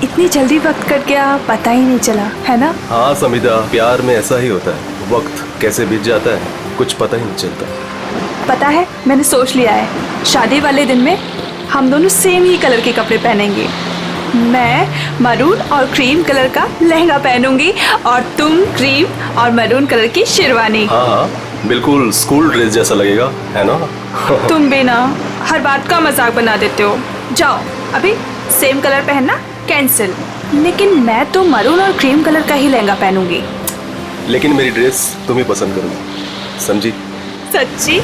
इतनी जल्दी वक्त कट गया, पता ही नहीं चला, है ना? हाँ समिधा, प्यार में ऐसा ही होता है, वक्त कैसे बीत जाता है कुछ पता ही नहीं चलता। पता है, मैंने सोच लिया है, शादी वाले दिन में हम दोनों सेम ही कलर के कपड़े पहनेंगे। मैं मरून और क्रीम कलर का लहंगा पहनूंगी और तुम क्रीम और मरून कलर की शेरवानी। हाँ हाँ, बिल्कुल स्कूल ड्रेस जैसा लगेगा, है ना? तुम भी ना हर बात का मजाक बना देते हो। जाओ अभी सेम कलर पहनना कैंसिल। लेकिन मैं तो मरून और क्रीम कलर का ही लहंगा पहनूंगी। लेकिन मेरी ड्रेस तुम ही पसंद करोगी, समझी? सच्ची?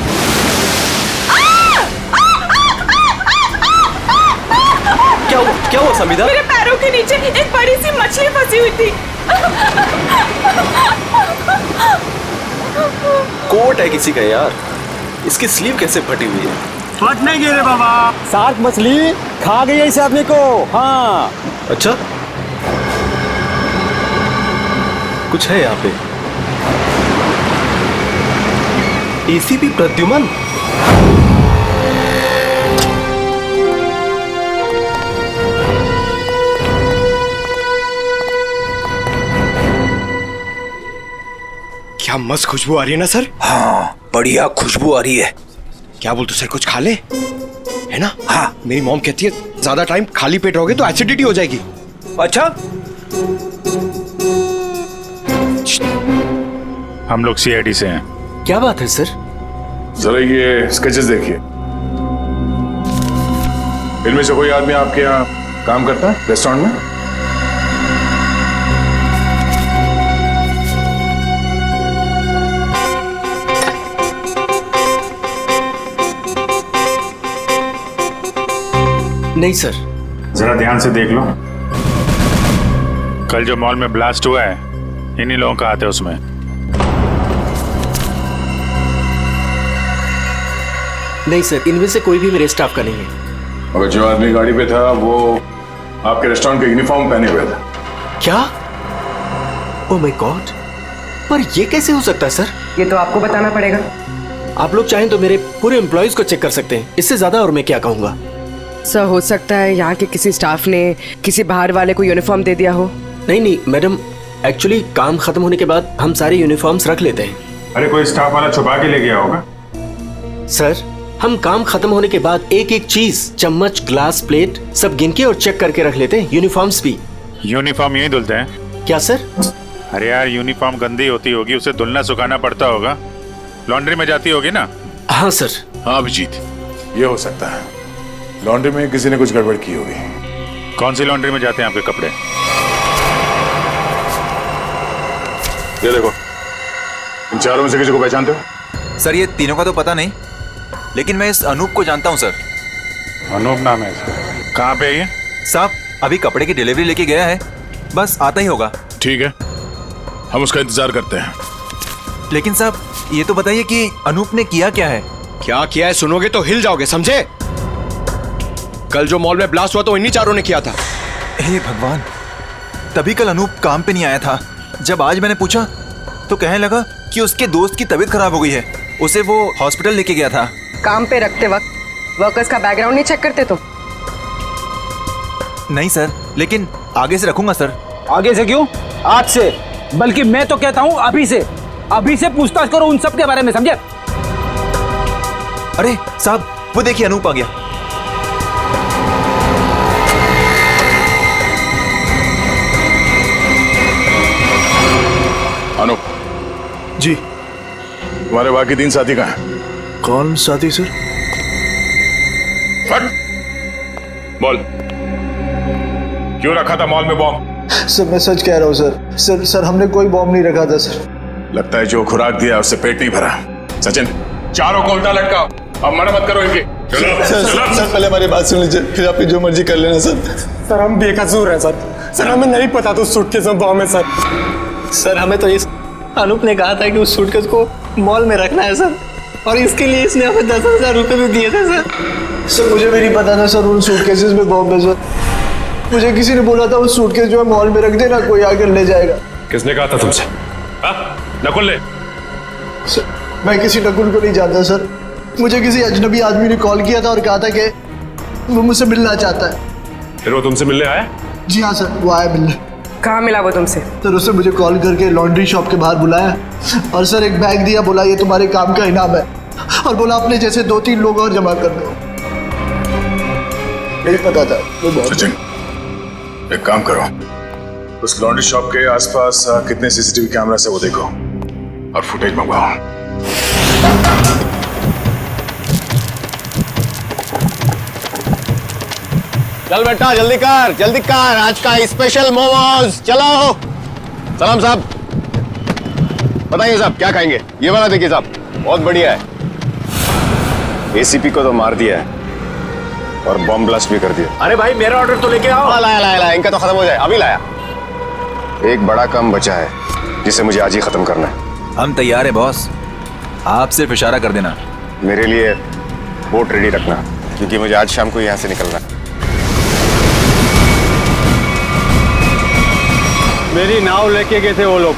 क्या हुआ समिधा? मेरे पैरों के नीचे एक बड़ी सी मछली फंसी हुई थी। कोट है किसी का यार, इसकी स्लीव कैसे फटी हुई है? फट नहीं गई रे बाबा, शार्क मछली खा गई है इस आदमी को। हाँ अच्छा, कुछ है यहाँ पे। एसीपी प्रद्युमन, क्या मस्त खुशबू आ रही है ना सर? हाँ बढ़िया खुशबू आ रही है। क्या बोलते सर, कुछ खा ले, है ना? हाँ, मेरी मॉम कहती है ज्यादा टाइम खाली पेट रहोगे तो एसिडिटी हो जाएगी। अच्छा, हम लोग सीआईडी से हैं। क्या बात है सर? जरा ये स्केचेस देखिए। इनमें से कोई आदमी आपके यहाँ काम करता है रेस्टोरेंट में? नहीं सर। जरा ध्यान से देख लो। कल जो मॉल में ब्लास्ट हुआ है, इन्हीं लोगों का हाथ है उसमें। नहीं सर, इनमें से कोई भी मेरे स्टाफ का नहीं है। और जो आदमी गाड़ी पे था वो आपके रेस्टोरेंट का यूनिफॉर्म पहने हुए था। क्या? ओह माय गॉड, पर ये कैसे हो सकता है सर? ये तो आपको बताना पड़ेगा। आप लोग चाहें तो मेरे पूरे एम्प्लॉइज को चेक कर सकते हैं, इससे ज्यादा और मैं क्या कहूँगा। सर हो सकता है यहाँ के किसी स्टाफ ने किसी बाहर वाले को यूनिफॉर्म दे दिया हो। नहीं मैडम, एक्चुअली काम खत्म होने के बाद हम सारे यूनिफॉर्म्स रख लेते हैं। अरे कोई स्टाफ वाला छुपा के ले गया होगा। सर, हम काम खत्म होने के बाद एक एक चीज, चम्मच, ग्लास, प्लेट सब गिन के और चेक करके रख लेते हैं। यूनिफॉर्म्स भी। यूनिफॉर्म यही धुलते हैं क्या सर? अरे यार, यूनिफॉर्म गंदी होती होगी, उसे धुलना सुखाना पड़ता होगा, लॉन्ड्री में जाती होगी ना? हाँ सर। हाँ अभिजीत, ये हो सकता है, लॉन्ड्री में किसी ने कुछ गड़बड़ की होगी। कौन सी लॉन्ड्री में जाते हैं आपके कपड़े? ये देखो, इन चारों में से किसी को पहचानते हो? सर ये तीनों का तो पता नहीं, लेकिन मैं इस अनूप को जानता हूँ सर। अनूप नाम है इसका। कहाँ पे है ये? साहब अभी कपड़े की डिलीवरी लेके गया है, बस आता ही होगा। ठीक है, हम उसका इंतजार करते हैं। लेकिन साहब ये तो बताइए कि अनूप ने किया क्या है? क्या किया है सुनोगे तो हिल जाओगे, समझे? कल जो मॉल में ब्लास्ट हुआ तो इन्हीं चारों ने किया था। हे भगवान, तभी कल अनूप काम पे नहीं आया था। जब आज मैंने पूछा तो कहने लगा कि उसके दोस्त की तबीयत खराब हो गई है, उसे वो हॉस्पिटल लेके गया था। काम पे रखते वक्त वर्कर्स का बैकग्राउंड नहीं चेक करते तुम? नहीं सर, लेकिन आगे से रखूंगा सर। आगे से क्यों, आज से। बल्कि मैं तो कहता हूँ अभी से पूछताछ करो उन सब के बारे में, समझे? अरे साहब वो देखिए अनूप आ गया। अनूप जी। तुम्हारे बाकी 3 साथी कहाँ हैं? कौन साथी सर? फट बोल, क्यों रखा था मॉल में बॉम्ब? सर मैं सच कह रहा हूँ सर। सर हमने कोई बॉम्ब नहीं रखा था सर। लगता है जो खुराक दिया उससे पेट नहीं भरा। सचिन, चारों को उल्टा लटकाओ, अब मना मत करो इनकी। सर पहले हमारी बात सुन लीजिए, फिर आप जो मर्जी कर लेना सर। सर हम बेकसूर हैं सर। सर हमें नहीं पता था सूटकेस में बॉम्ब है सर। सर हमें तो इस अनूप ने कहा था कि उस सूटकेस को मॉल में रखना है सर, और इसके लिए इसने हमें 10,000 रुपये भी दिए थे सर। सर मुझे भी नहीं पता था सर उन सूटकेसेस में बॉम्ब है सर। मुझे किसी ने बोला था उस सूटकेस जो है मॉल में रख देना, कोई आकर ले जाएगा। किसने कहा था तुमसे? नकुल ने? सर मैं किसी नकुल को नहीं जानता सर। मुझे किसी अजनबी आदमी ने कॉल किया था और कहा था कि वो मुझसे मिलना चाहता है। फिर वो तुमसे मिलने आया? जी हाँ सर, वो आया मिलने। कहाँ मिला वो तुमसे? सर उसने मुझे कॉल करके लॉन्ड्री शॉप के बाहर बुलाया और सर एक बैग दिया, बोला ये तुम्हारे काम का इनाम है, और बोला अपने जैसे 2-3 लोग और जमा कर दो। यही पता था वो बहुत। सचिन, एक काम करो, उस लॉन्ड्री शॉप के आसपास कितने सीसीटीवी कैमरा से वो देखो और फुटेज मंगवाओ। चल बेटा जल्दी कर, आज का स्पेशल मोमोज। चलो सलाम साहब, बताइए साहब क्या खाएंगे? ये वाला देखिए साहब, बहुत बढ़िया है। एसीपी को तो मार दिया है और बॉम्ब ब्लास्ट भी कर दिया। अरे भाई मेरा ऑर्डर तो लेके आओ। लाया, इनका तो खत्म हो जाए, अभी लाया। एक बड़ा काम बचा है जिसे मुझे आज ही खत्म करना है। हम तैयार है बॉस, आप सिर्फ इशारा कर देना। मेरे लिए बोट रेडी रखना, क्योंकि मुझे आज शाम को यहाँ से निकलना है। मेरी नाव लेके गए थे वो लोग,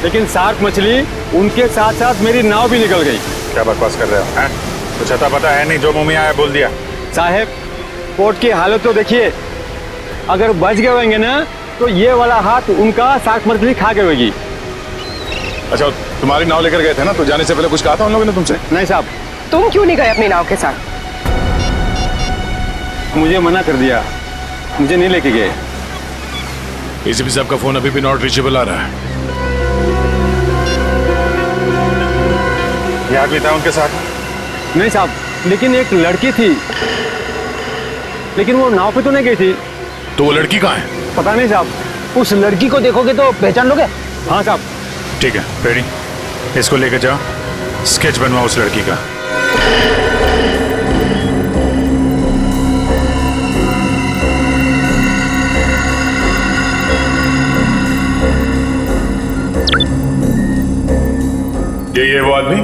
लेकिन शार्क मछली उनके साथ साथ मेरी नाव भी निकल गई। क्या बकवास कर रहे हो? हैं? कुछ अता पता है नहीं, जो मुंह में आया बोल दिया। साहब कोर्ट की हालत तो देखिए, अगर बच गए होंगे ना तो ये वाला हाथ उनका शार्क मछली खा गई होगी। अच्छा, तुम्हारी नाव लेकर गए थे ना, तो जाने से पहले कुछ कहा था उन लोगों ने तुमसे? नहीं साहब, तुम क्यों नहीं गए अपनी नाव के साथ? मुझे मना कर दिया, मुझे नहीं लेके गए। एसीपी साहब का फोन अभी भी नॉट रीचेबल आ रहा है। ये आदमी था उनके साथ? नहीं साहब, लेकिन एक लड़की थी, लेकिन वो नाव पे तो नहीं गई थी। तो वो लड़की कहाँ है? पता नहीं साहब, उस लड़की को देखोगे तो पहचान लोगे। हाँ साहब। ठीक है, रेडी, इसको लेकर जाओ, स्केच बनवाओ उस लड़की का। ये वो आदमी?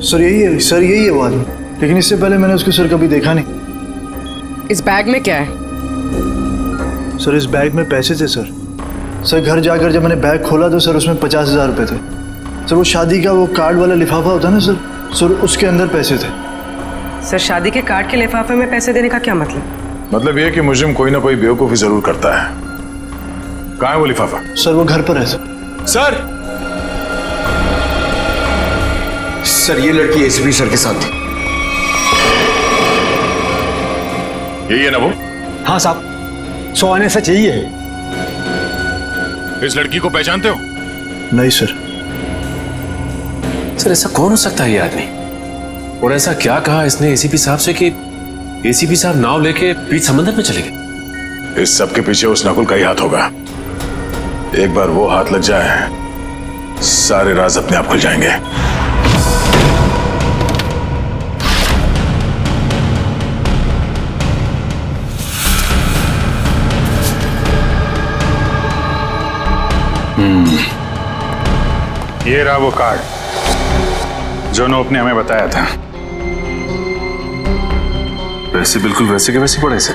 सर यही है वो आदमी, लेकिन इससे पहले मैंने उसको सर कभी देखा नहीं। इस बैग में क्या है? सर इस बैग में पैसे थे सर घर जाकर जब मैंने बैग खोला तो सर उसमें 50,000 रुपये थे। सर वो शादी का वो कार्ड वाला लिफाफा होता है ना सर उसके अंदर पैसे थे। सर शादी के कार्ड के लिफाफे में पैसे देने का क्या मतलब? मतलब ये कि मुजरिम कोई ना कोई बेवकूफी जरूर करता है। कहाँ है वो लिफाफा? सर वो घर पर है सर ये लड़की एसीपी सर के साथ थी। यही है ना वो? हाँ साहब, 100 आने से चाहिए। इस लड़की को पहचानते हो? नहीं सर। सर ऐसा कौन हो सकता है ये आदमी, और ऐसा क्या कहा इसने एसीपी साहब से कि एसीपी साहब नाव लेके बीच समंदर में चले गए? इस सब के पीछे उस नकुल का ही हाथ होगा। एक बार वो हाथ लग जाए, सारे राज अपने आप खुल जाएंगे। ये रहा वो कार्ड जो नोप ने हमें बताया था। वैसे बिल्कुल वैसे के वैसे पड़े से।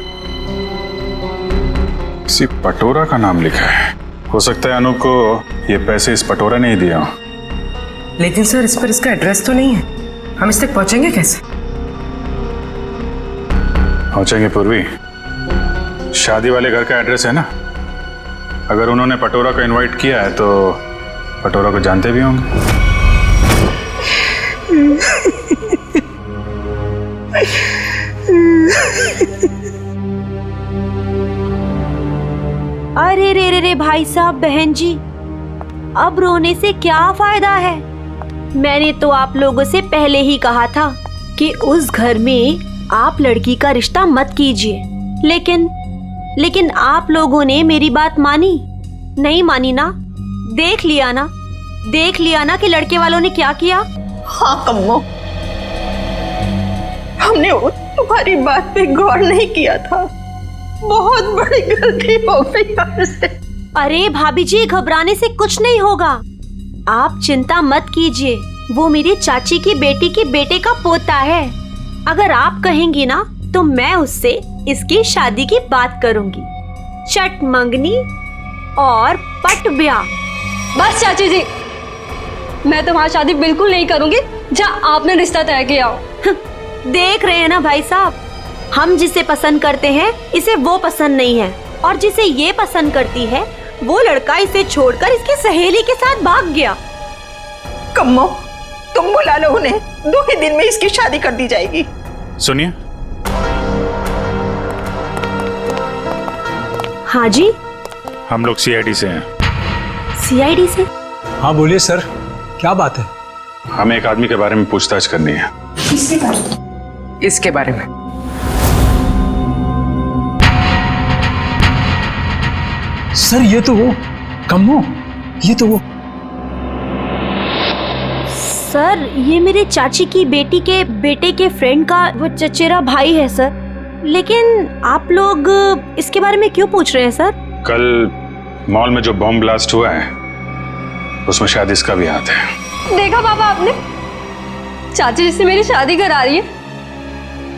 किसी पटोरा का नाम लिखा है। हो सकता है अनूप को ये पैसे इस पटोरा ने ही दिया हो। लेकिन सर इस पर इसका एड्रेस तो नहीं है, हम इस तक पहुंचेंगे कैसे? पहुंचेंगे पूर्वी, शादी वाले घर का एड्रेस है ना। अगर उन्होंने पटोरा को इनवाइट किया है तो पटोरा को जानते भी होंगे। अरे रे भाई साहब, बहन जी, अब रोने से क्या फायदा है? मैंने तो आप लोगों से पहले ही कहा था कि उस घर में आप लड़की का रिश्ता मत कीजिए, लेकिन आप लोगों ने मेरी बात मानी नहीं मानी ना? देख लिया ना कि लड़के वालों ने क्या किया। हाँ कम्मो, हमने तुम्हारी बात पे गौर नहीं किया था, बहुत बड़ी गलती हो गई हमसे। अरे भाभी जी, घबराने से कुछ नहीं होगा, आप चिंता मत कीजिए। वो मेरी चाची की बेटी के बेटे का पोता है। अगर आप कहेंगी ना तो मैं उससे इसकी शादी की बात करूंगी। चट मंगनी और पट ब्याह। बस चाची जी, मैं तुम्हारी शादी बिल्कुल नहीं करूंगी जहाँ आपने रिश्ता तय किया हो। देख रहे हैं ना भाई साहब, हम जिसे पसंद करते हैं इसे वो पसंद नहीं है, और जिसे ये पसंद करती है वो लड़का इसे छोड़कर इसकी सहेली के साथ भाग गया। कम्मो, तुम बुला लो उन्हें, 2 ही दिन में इसकी शादी कर दी जाएगी। सुनिए। हाँ जी। हम लोग सीआईडी से हैं। सीआईडी से? हाँ बोलिए सर, क्या बात है? हमें एक आदमी के बारे में पूछताछ करनी है। इसके बारे में? सर ये तो वो कम्मो, ये तो वो। सर ये मेरे चाची की बेटी के बेटे के फ्रेंड का वो चचेरा भाई है सर। लेकिन आप लोग इसके बारे में क्यों पूछ रहे हैं सर? कल मॉल में जो बॉम्ब ब्लास्ट हुआ है उसमें शायद इसका भी हाथ है। देखा पापा आपने, चाची जिससे मेरी शादी करा रही है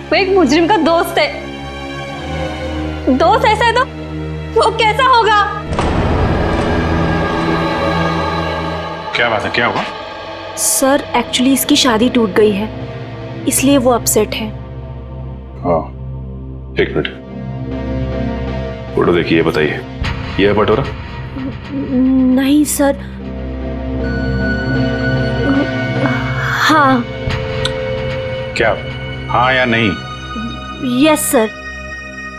वो एक मुजरिम का दोस्त है। दोस्त ऐसा है तो वो कैसा होगा? क्या बात है, क्या हुआ? सर एक्चुअली इसकी शादी टूट गई है, इसलिए वो अपसेट है। हाँ, एक मिनट, फोटो देखिए, बताइए ये है पटोरा? नहीं सर। हाँ। क्या हाँ या नहीं? यस सर,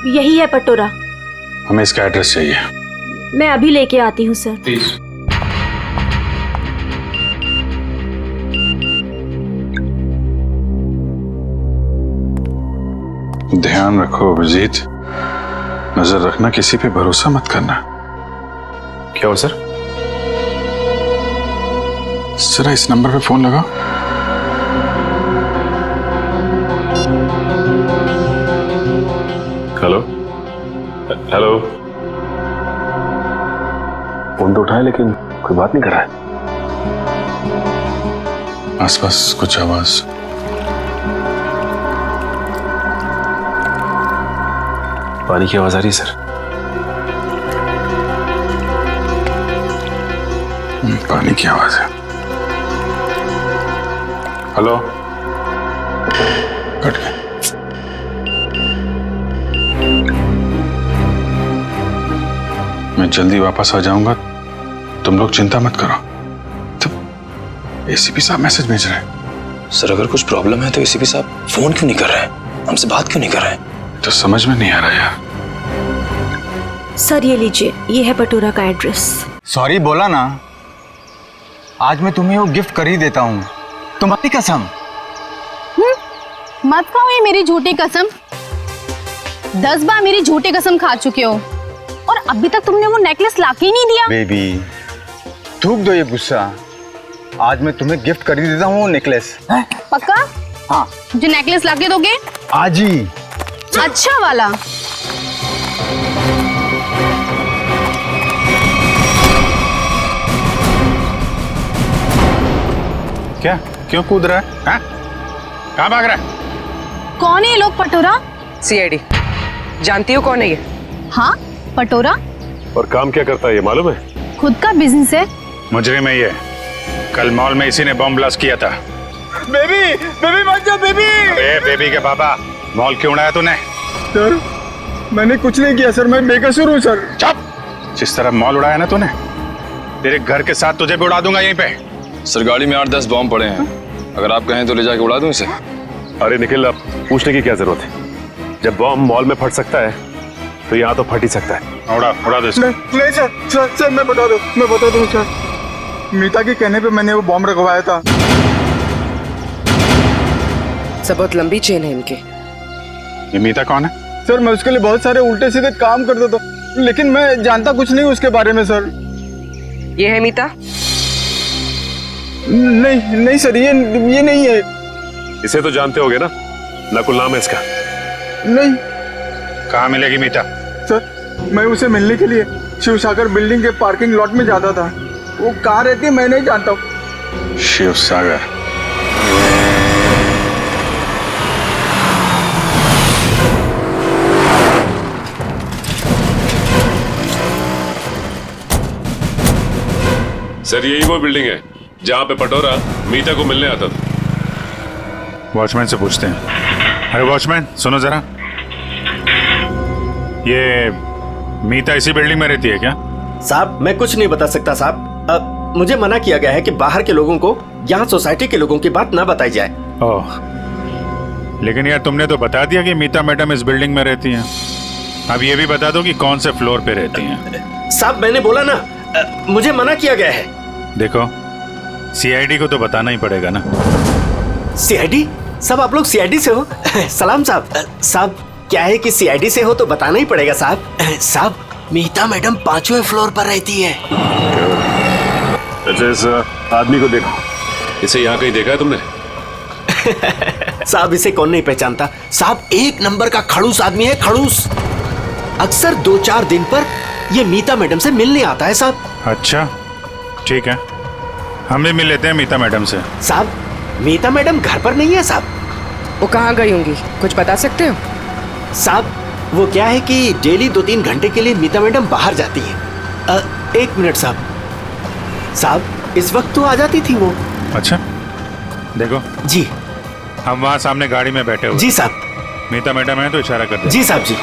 यही है पटोरा। हमें इसका एड्रेस चाहिए। मैं अभी लेके आती हूँ सर। प्लीज। ध्यान रखो अभिजीत, नजर रखना, किसी पे भरोसा मत करना। क्या हो सर? जरा इस नंबर पे फोन लगाओ। Hello hello. फोन तो उठाए लेकिन कोई बात नहीं कर रहा है। आसपास कुछ आवाज। पानी की आवाज आ रही है सर। पानी की आवाज है। हेलो, कट गया। मैं जल्दी वापस आ जाऊंगा, तुम लोग चिंता मत करो। तो एसीपी साहब मैसेज भेज रहे हैं। सर अगर कुछ प्रॉब्लम है तो एसीपी साहब फोन क्यों नहीं कर रहे हैं, हमसे बात क्यों नहीं कर रहे हैं? तो समझ में नहीं आ रहा यार। सर ये लीजिए, ये है पटोरा का एड्रेस। सॉरी बोला ना, आज मैं तुम्हें वो गिफ्ट कर ही देता हूँ, तुम्हारी कसम। मत खाओ ये मेरी झूठी कसम। 10 बार मेरी झूठी कसम खा चुके हो और अभी तक तुमने वो नेकलेस लाके ही नहीं दिया। बेबी थूक दो ये गुस्सा, आज मैं तुम्हें गिफ्ट कर ही देता हूँ वो नेकलेस। पक्का? हाँ। जो नेकलेस लाके दोगे? आज ही। अच्छा वाला। क्या, क्यों कूद रहा है? हाँ? कहाँ भाग रहा है? कौन है ये लोग पटोरा? सीआईडी। जानती हो कौन है ये? हाँ पटोरा। और काम क्या करता है ये मालूम है? खुद का बिजनेस है। मुजरिम है ये, कल मॉल में इसी ने बॉम्ब ब्लास्ट किया था। बेबी बेबी मत जा बेबी। अरे बेबी के बाबा, मॉल क्यों उड़ाया तूने? सर मैंने कुछ नहीं किया सर, मैं बेकसूर हूँ सर। चुप! जिस तरह मॉल उड़ाया ना तूने, तेरे घर के साथ तुझे भी उड़ा दूंगा यहीं पे। सर गाड़ी में 8-10 बॉम्ब पड़े हैं, अगर आप कहें तो ले जाके उड़ा दूं इसे। अरे निखिल, अब पूछने की क्या जरूरत है? जब बॉम्ब मॉल में फट सकता है तो यहाँ तो फट ही सकता है। उड़ा दो इसको। नहीं सर मैं बता दूं सर, मीता के कहने पे मैंने वो बॉम्ब रखवाया था। सब बहुत लंबी चेन है इनके। ये मीता कौन है? सर मैं उसके लिए बहुत सारे उल्टे सीधे काम करता था, लेकिन मैं जानता कुछ नहीं उसके बारे में सर। ये है मीता? नहीं सर, ये नहीं है। इसे तो जानते होगे ना, नकुल नाम है इसका। नहीं। कहाँ मिलेगी मीता? सर मैं उसे मिलने के लिए शिव सागर बिल्डिंग के पार्किंग लॉट में जाता था, वो कहाँ रहती है मैं नहीं जानता हूँ। शिव सागर? सर यही वो बिल्डिंग है जहाँ पे पटोरा मीता को मिलने आता था। वॉचमैन से पूछते हैं। अरे वॉचमैन सुनो जरा, ये मीता इसी बिल्डिंग में रहती है क्या? साहब मैं कुछ नहीं बता सकता साहब। मुझे मना किया गया है कि बाहर के लोगों को यहाँ सोसाइटी के लोगों की बात ना बताई जाए। ओह, लेकिन यार तुमने तो बता दिया कि मीता मैडम इस बिल्डिंग में रहती हैं। अब ये भी बता दो कि कौन से फ्लोर पे रहती हैं। साहब मैंने बोला ना, मुझे मना किया गया है। देखो, सीआईडी को तो बताना ही पड़ेगा ना। सीआईडी? सब आप लोग सीआईडी से हो? सलाम साहब। साहब क्या है कि सीआईडी से हो तो बताना ही पड़ेगा साहब। साहब मीता मैडम 5वें फ्लोर पर रहती है। अच्छा, इस आदमी को देखो। इसे यहाँ कहीं देखा है तुमने? साहब इसे कौन नहीं पहचानता। साहब 1 नंबर का खड़ूस आदमी है, खड़ूस। अक्सर 2-4 दिन पर ये मीता मैडम से मिलने आता है साहब। अच्छा ठीक है, हम भी मिल लेते हैं मीता मैडम से। साहब मीता मैडम घर पर नहीं है साहब। वो कहाँ गई होंगी, कुछ बता सकते हो? साहब वो क्या है कि डेली 2-3 घंटे के लिए मीता मैडम बाहर जाती है। 1 मिनट साहब। साहब इस वक्त तो आ जाती थी वो। अच्छा देखो जी, हम वहाँ सामने गाड़ी में बैठे हुए। जी साहब। मीता मैडम है तो इशारा कर दे। जी साहब जी।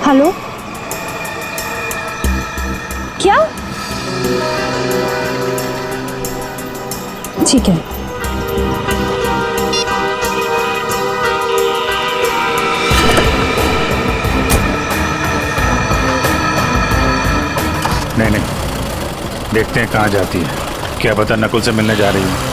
हेलो, क्या? ठीक है। नहीं, देखते हैं कहाँ जाती है। क्या पता नकुल से मिलने जा रही है।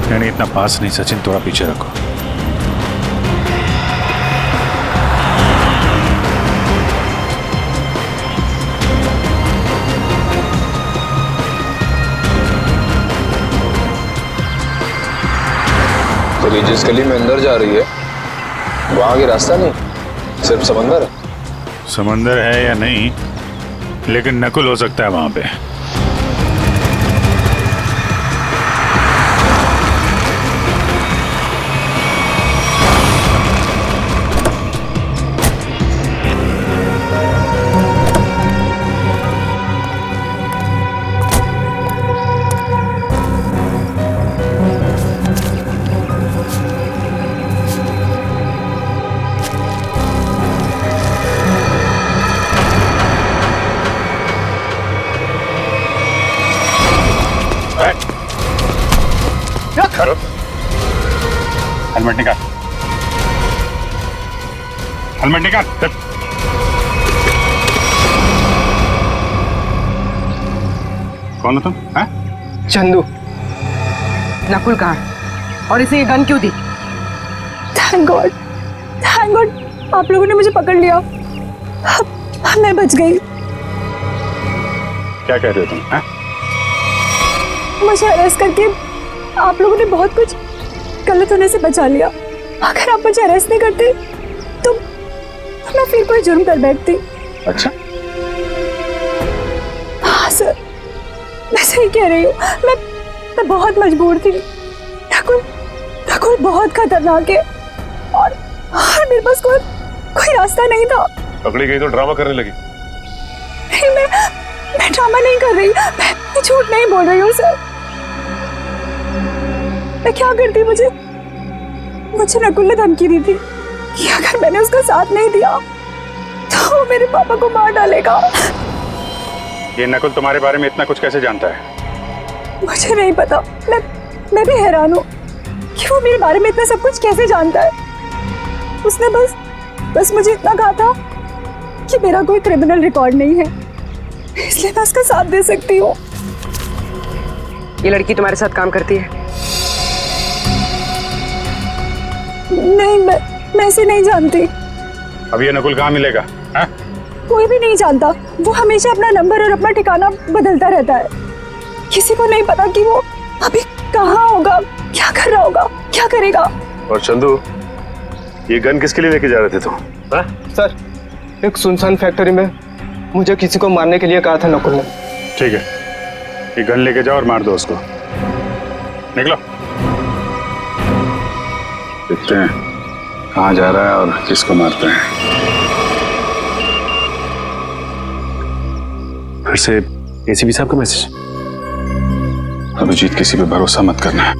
नहीं, इतना पास नहीं सचिन, थोड़ा पीछे रखो। तो ये जिस गली में अंदर जा रही है वहां आगे रास्ता नहीं, सिर्फ समंदर है। समंदर है या नहीं, लेकिन नकुल हो सकता है वहां पे। हेलमेट निकाल, हेलमेट निकाल। कौन हो तुम? चंदू। नकुल कहाँ है और इसे ये गन क्यों दी? थैंक गॉड, थैंक गॉड आप लोगों ने मुझे पकड़ लिया। अब मैं बच गई। क्या कह रहे हो तुम? मुझे अरेस्ट करके आप लोगों ने बहुत कुछ गलत होने से बचा लिया। अगर आप मुझे अरेस्ट नहीं करते तो मैं फिर कोई जुर्म कर बैठती। अच्छा हाँ सर, मैं सही कह रही हूँ। मैं बहुत मजबूर थी। नकुल बहुत खतरनाक है और मेरे पास कोई रास्ता नहीं था। पकड़ी गई तो ड्रामा करने लगी। नहीं, मैं ड्रामा नहीं कर रही, मैं झूठ नहीं बोल रही हूँ सर। मैं क्या करती, मुझे नकुल ने धमकी दी थी कि अगर मैंने उसका साथ नहीं दिया तो वो मेरे पापा को मार डालेगा। ये नकुल तुम्हारे बारे में इतना कुछ कैसे जानता है? मुझे नहीं पता, मैं भी हैरान हूँ कि वो मेरे बारे में इतना सब कुछ कैसे जानता है। उसने बस मुझे इतना कहा था कि मेरा कोई क्रिमिनल रिकॉर्ड नहीं है, इसलिए मैं उसका साथ दे सकती हूँ। ये लड़की तुम्हारे साथ काम करती है? नहीं, मैं इसे नहीं जानती। अब ये नकुल कहाँ मिलेगा? हा? कोई भी नहीं जानता। वो हमेशा अपना नंबर और अपना ठिकाना बदलता रहता है। किसी को नहीं पता कि वो अभी कहाँ होगा, क्या कर रहा होगा, क्या करेगा। और चंदू, ये गन किसके लिए लेके जा रहे थे तुम? सर, एक सुनसान फैक्ट्री में मुझे किसी को मारने के लिए कहा था नकुल ने। ठीक है, ये गन लेके जाओ और मार दो उसको। निकलो। देखते हैं कहाँ जा रहा है और किसको मारते हैं। फिर से एसीपी साहब का मैसेज। अभिजीत, किसी पे भरोसा मत करना है,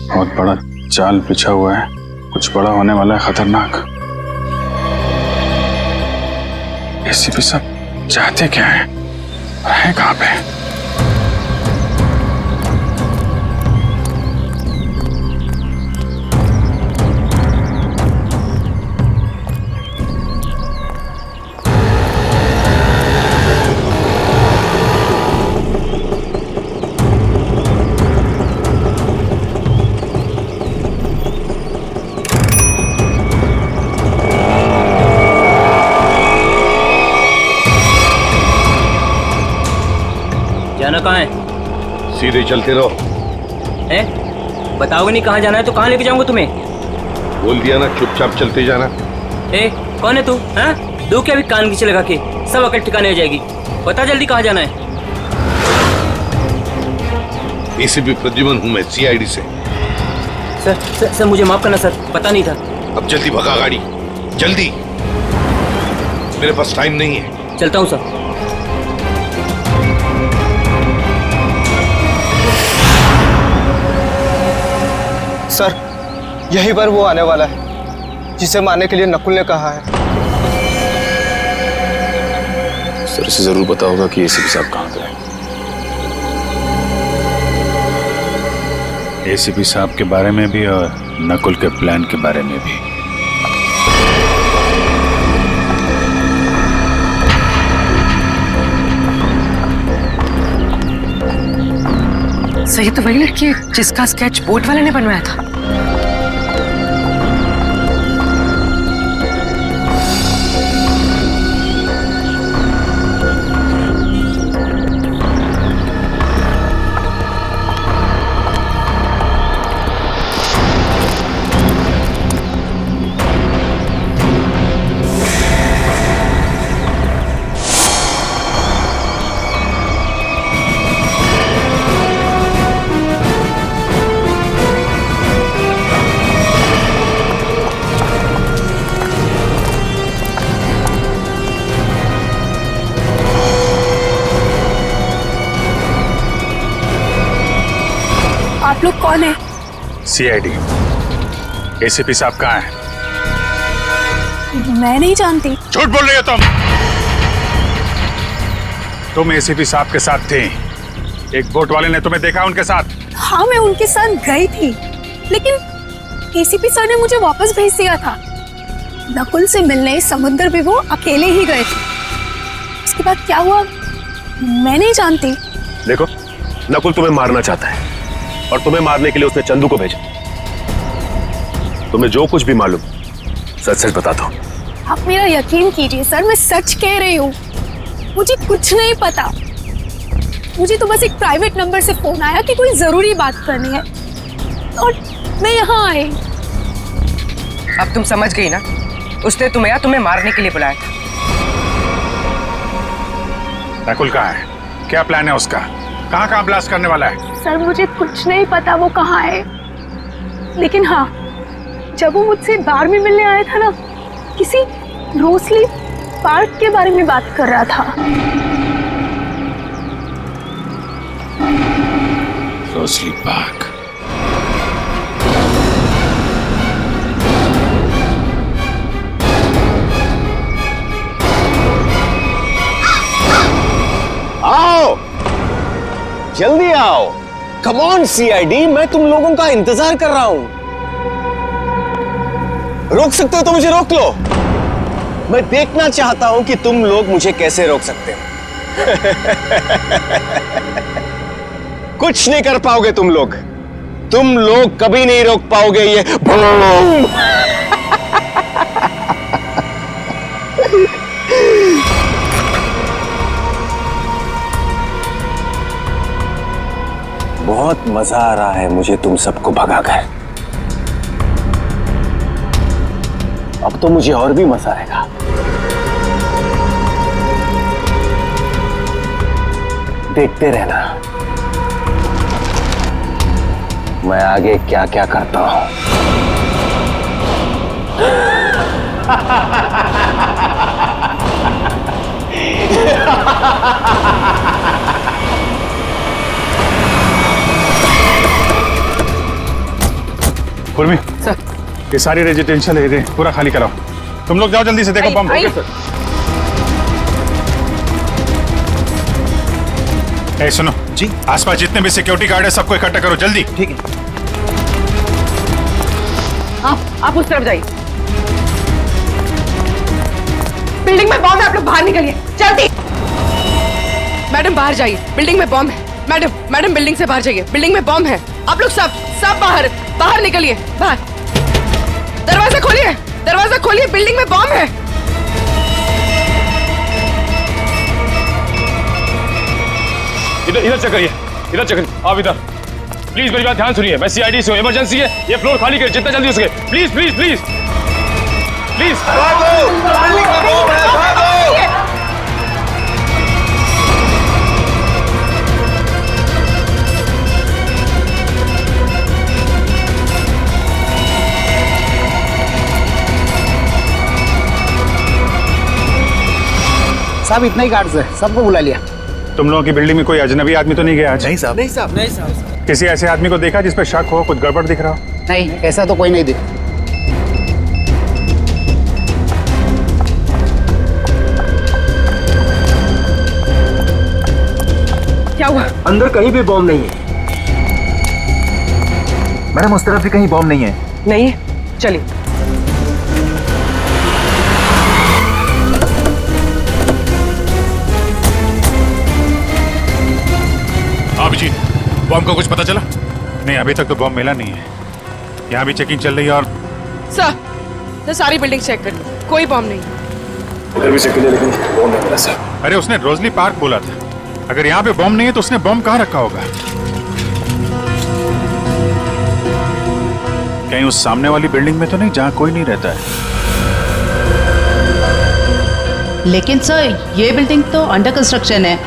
बहुत बड़ा जाल बिछा हुआ है, कुछ बड़ा होने वाला है, खतरनाक। एसीपी साहब चाहते क्या है, कहाँ पे? जाना कहाँ है? सीधे चलते रहो। बताओगे नहीं कहाँ जाना है तो कहाँ लेके जाऊंगा तुम्हें? बोल दिया ना, चुपचाप चलते जाना। कौन है तू? हाँ, दो क्या भी कान खींचे लगा के, सब अकल ठिकाने हो जाएगी। बता जल्दी कहाँ जाना है। एसीपी प्रद्युमन हूँ मैं, सीआईडी से। सर मुझे माफ करना सर, पता नहीं था। अब जल्दी भगा गाड़ी, जल्दी, मेरे पास टाइम नहीं है। चलता हूँ सर। सर, यही बार वो आने वाला है जिसे मारने के लिए नकुल ने कहा है। सर इसे जरूर पता होगा कि एसीपी साहब कहाँ पे हैं। एसीपी साहब के बारे में भी और नकुल के प्लान के बारे में भी। सही तो वही लड़की है जिसका स्केच बोट वाले ने बनवाया था। आप लोग कौन है? सीआईडी। एसीपी साहब कहाँ हैं? मैं नहीं जानती। झूठ बोल रही हो तुम एसीपी साहब के साथ थी। एक बोट वाले ने तुम्हें देखा उनके साथ? हाँ, मैं उनके साथ गई थी, लेकिन एसीपी सर ने मुझे वापस भेज दिया था। नकुल से मिलने समुद्र भी वो अकेले ही गए थे। उसके बाद क्या हुआ मैं नहीं जानती। देखो, नकुल तुम्हें मारना चाहता है और तुम्हें मारने के लिए उसने चंदू को भेजा। तुम्हें जो कुछ भी मालूम सच सच बता दो। आप मेरा यकीन कीजिए सर, मैं सच कह रही हूँ। मुझे कुछ नहीं पता। मुझे तो बस एक प्राइवेट नंबर से फोन आया कि कोई जरूरी बात करनी है और मैं यहाँ आई। अब तुम समझ गई ना, उसने तुम्हें मारने के लिए बुलाया था। नकुल कहाँ है? क्या प्लान है उसका? कहाँ ब्लास्ट करने वाला है? सर मुझे कुछ नहीं पता वो कहाँ है, लेकिन हाँ, जब वो मुझसे बार में मिलने आया था ना, किसी रोसली पार्क के बारे में बात कर रहा था। Rosalie park? जल्दी आओ। कम ऑन सीआईडी, मैं तुम लोगों का इंतजार कर रहा हूं। रोक सकते हो तो मुझे रोक लो। मैं देखना चाहता हूं कि तुम लोग मुझे कैसे रोक सकते हो। कुछ नहीं कर पाओगे तुम लोग कभी नहीं रोक पाओगे ये बूम। बहुत मजा आ रहा है मुझे तुम सबको भगाकर। अब तो मुझे और भी मजा आएगा। देखते रहना मैं आगे क्या क्या करता हूं। पूर्वी सर, ये सारी रेजिडेंशियल एरिया पूरा खाली कराओ। तुम लोग जाओ जल्दी से, देखो बम। ए सुनो जी, आसपास जितने भी सिक्योरिटी गार्ड है सबको इकट्ठा करो जल्दी। ठीक है। आप उस तरफ जाइए। बिल्डिंग में बॉम्ब है, आप लोग बाहर निकलिए जल्दी। मैडम बाहर जाइए, बिल्डिंग में बॉम्ब है। मैडम बिल्डिंग से बाहर जाइए, बिल्डिंग में बॉम्ब है। आप लोग सब बाहर निकलिए। बाहर दरवाजा खोलिए, बिल्डिंग में बॉम्ब है। इधर चेक करिए, आप इधर प्लीज मेरी बात ध्यान सुनिए। मैं सीआईडी से हूं, इमरजेंसी है, ये फ्लोर खाली करिए जितना जल्दी हो सके। प्लीज प्लीज प्लीज प्लीज साहब इतना ही गार्ड्स है, सबको बुला लिया। तुम लोगों की बिल्डिंग में कोई अजनबी आदमी तो नहीं गया आज? नहीं साहब। नहीं साहब। किसी ऐसे आदमी को देखा जिस पे शक हो, कुछ गड़बड़ दिख रहा हो? नहीं, ऐसा तो कोई नहीं दिखा। क्या हुआ? अंदर कहीं भी बॉम्ब नहीं है। मैडम उस तरफ भी कहीं बॉम्ब नहीं है। नहीं है, चलिए। अभिजीत, बॉम्ब का कुछ पता चला? नहीं, अभी तक तो बॉम्ब मिला नहीं है। यहाँ भी चेकिंग चल रही है। और सर सारी बिल्डिंग चेक कर, कोई बॉम्ब नहीं। उधर भी चेक किया लेकिन बॉम्ब नहीं मिला सर। अरे उसने रोजली पार्क बोला था। अगर यहाँ पे बॉम्ब नहीं है तो उसने बॉम्ब कहाँ रखा होगा? कहीं उस सामने वाली बिल्डिंग में तो नहीं जहाँ कोई नहीं रहता है? लेकिन सर ये बिल्डिंग तो अंडर कंस्ट्रक्शन है,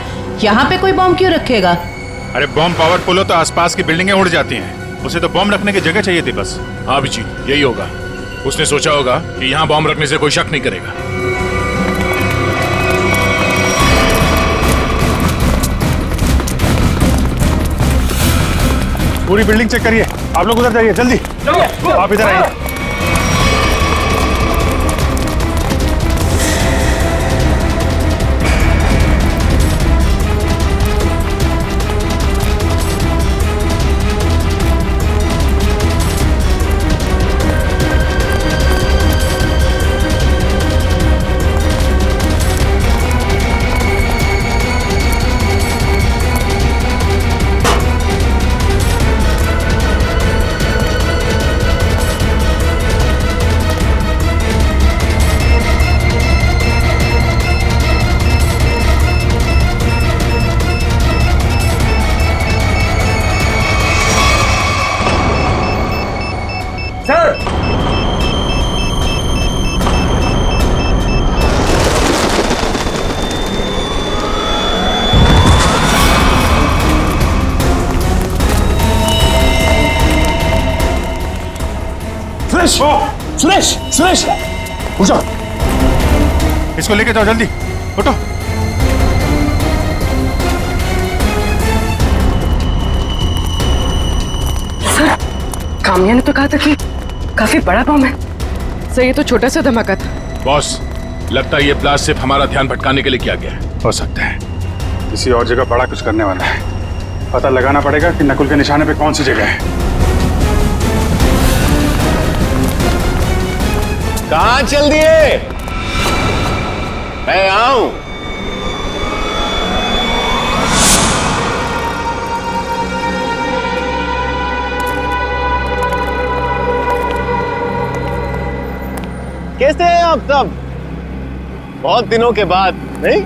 यहाँ पे कोई बॉम्ब क्यों रखेगा? अरे बॉम्ब पावरफुल हो तो आसपास की बिल्डिंगें उड़ जाती हैं। उसे तो बॉम्ब रखने की जगह चाहिए थी बस। हाँ जी, यही होगा। उसने सोचा होगा कि यहाँ बॉम्ब रखने से कोई शक नहीं करेगा। पूरी बिल्डिंग चेक करिए। आप लोग उधर जाइए जल्दी। आप इधर आइए। सुरेश उठो। इसको लेके जाओ जल्दी, उठो। सर काम्या ने तो कहा था कि काफी बड़ा बम है। सर ये तो छोटा सा धमाका था। बॉस, लगता है ये ब्लास्ट सिर्फ हमारा ध्यान भटकाने के लिए किया गया है। हो सकता है किसी और जगह बड़ा कुछ करने वाला है। पता लगाना पड़ेगा कि नकुल के निशाने पे कौन सी जगह है। कहां चल दिए? मैं आऊं। कैसे हैं आप सब? बहुत दिनों के बाद, नहीं?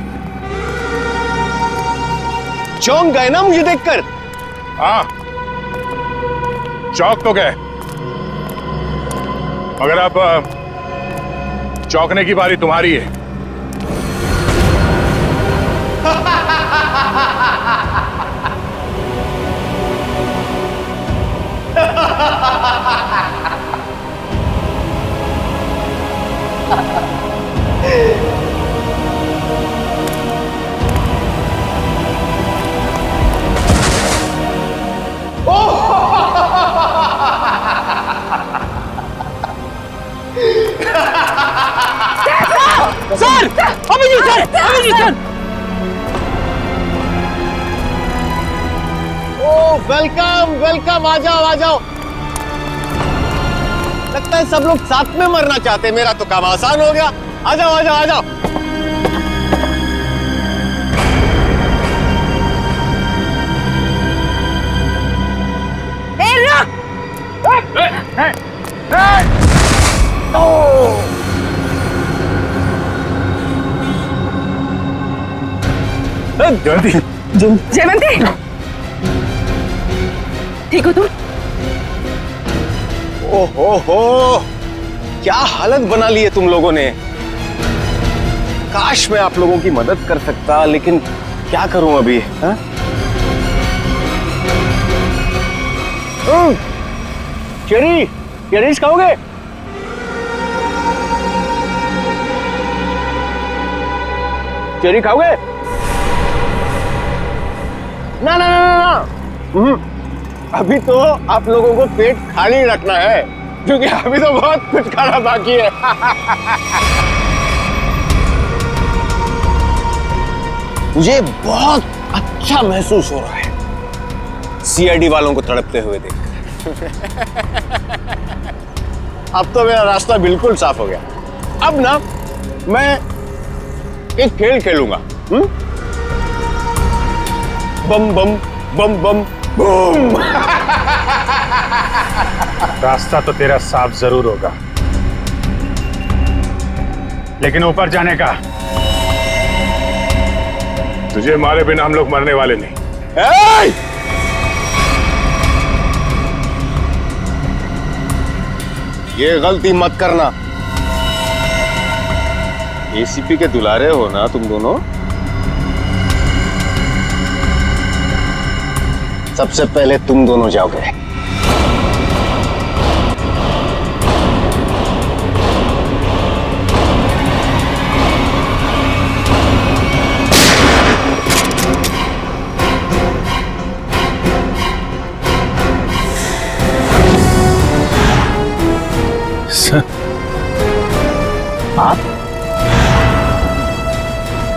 चौंक गए ना मुझे देखकर? हाँ, चौक तो गए, मगर अब चौंकने की बारी तुम्हारी है। Sir, Abhijeet sir, Abhijeet sir. Oh welcome welcome, आ जाओ आ जाओ। लगता है सब लोग साथ में मरना चाहते हैं। मेरा तो काम आसान हो गया। आ जाओ आ जाओ आ जाओ। जल्दी जयवंती, ठीक हो तुम? ओहो, क्या हालत बना ली है तुम लोगों ने। काश मैं आप लोगों की मदद कर सकता, लेकिन क्या करूं अभी। हाँ? चेरीज खाओगे? चेरी खाओगे? ना ना ना ना, अभी तो आप लोगों को पेट खाली रखना है, क्योंकि अभी तो बहुत कुछ खाना बाकी है। मुझे बहुत अच्छा महसूस हो रहा है सीआईडी वालों को तड़पते हुए देखकर। अब तो मेरा रास्ता बिल्कुल साफ हो गया। अब ना मैं एक खेल खेलूंगा। बम बम बम बम बूम। रास्ता तो तेरा साफ जरूर होगा, लेकिन ऊपर जाने का तुझे मारे बिना हम लोग मरने वाले नहीं। ये गलती मत करना। एसीपी के दुलारे हो ना तुम दोनों। सबसे पहले तुम दोनों जाओगे।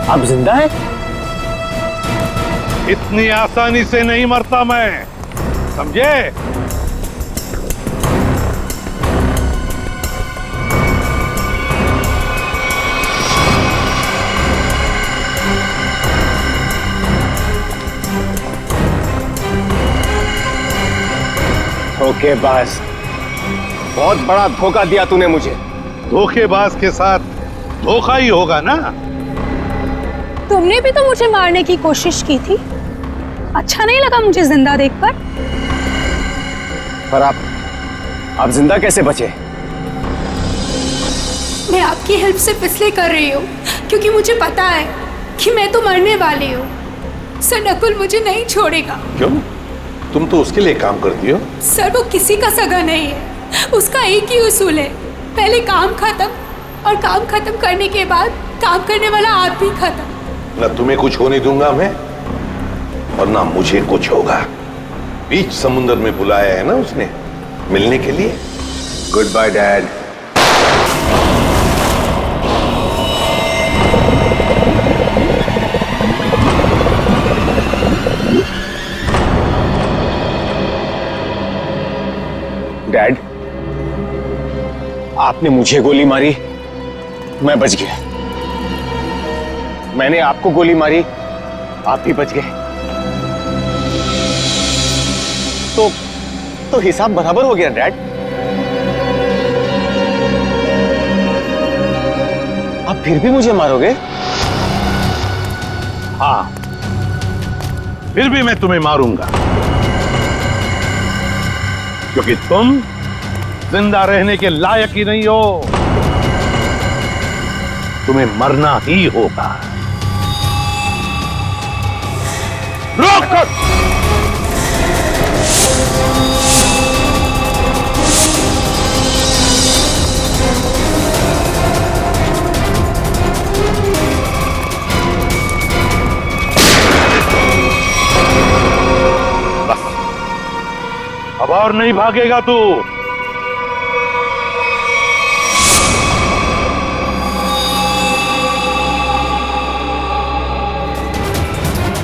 आप जिंदा हैं? इतनी आसानी से नहीं मरता मैं, समझे? धोखेबाज, बहुत बड़ा धोखा दिया तूने मुझे। धोखेबाज के साथ धोखा ही होगा ना। तुमने भी तो मुझे मारने की कोशिश की थी। अच्छा नहीं लगा मुझे जिंदा देखकर। पर आप जिंदा कैसे बचे? मैं आपकी हेल्प सिर्फ इसलिए कर रही हूँ क्योंकि मुझे पता है कि मैं तो मरने वाली हूँ। सर, नकुल मुझे नहीं छोड़ेगा। क्यों? तुम तो उसके लिए काम करती हो। सर, वो किसी का सगा नहीं है। उसका एक ही उसूल है, पहले काम खत्म, और काम खत्म करने के बाद काम करने वाला आदमी खत्म। न तुम्हें कुछ होने दूंगा मैं, और ना मुझे कुछ होगा। बीच समुद्र में बुलाया है ना उसने मिलने के लिए। Good bye dad. डैड, आपने मुझे गोली मारी, मैं बच गया। मैंने आपको गोली मारी, आप भी बच गए। तो हिसाब बराबर हो गया डैड। आप फिर भी मुझे मारोगे? हाँ, फिर भी मैं तुम्हें मारूंगा, क्योंकि तुम जिंदा रहने के लायक ही नहीं हो। तुम्हें मरना ही होगा। रोक! बस, अब और नहीं भागेगा तू।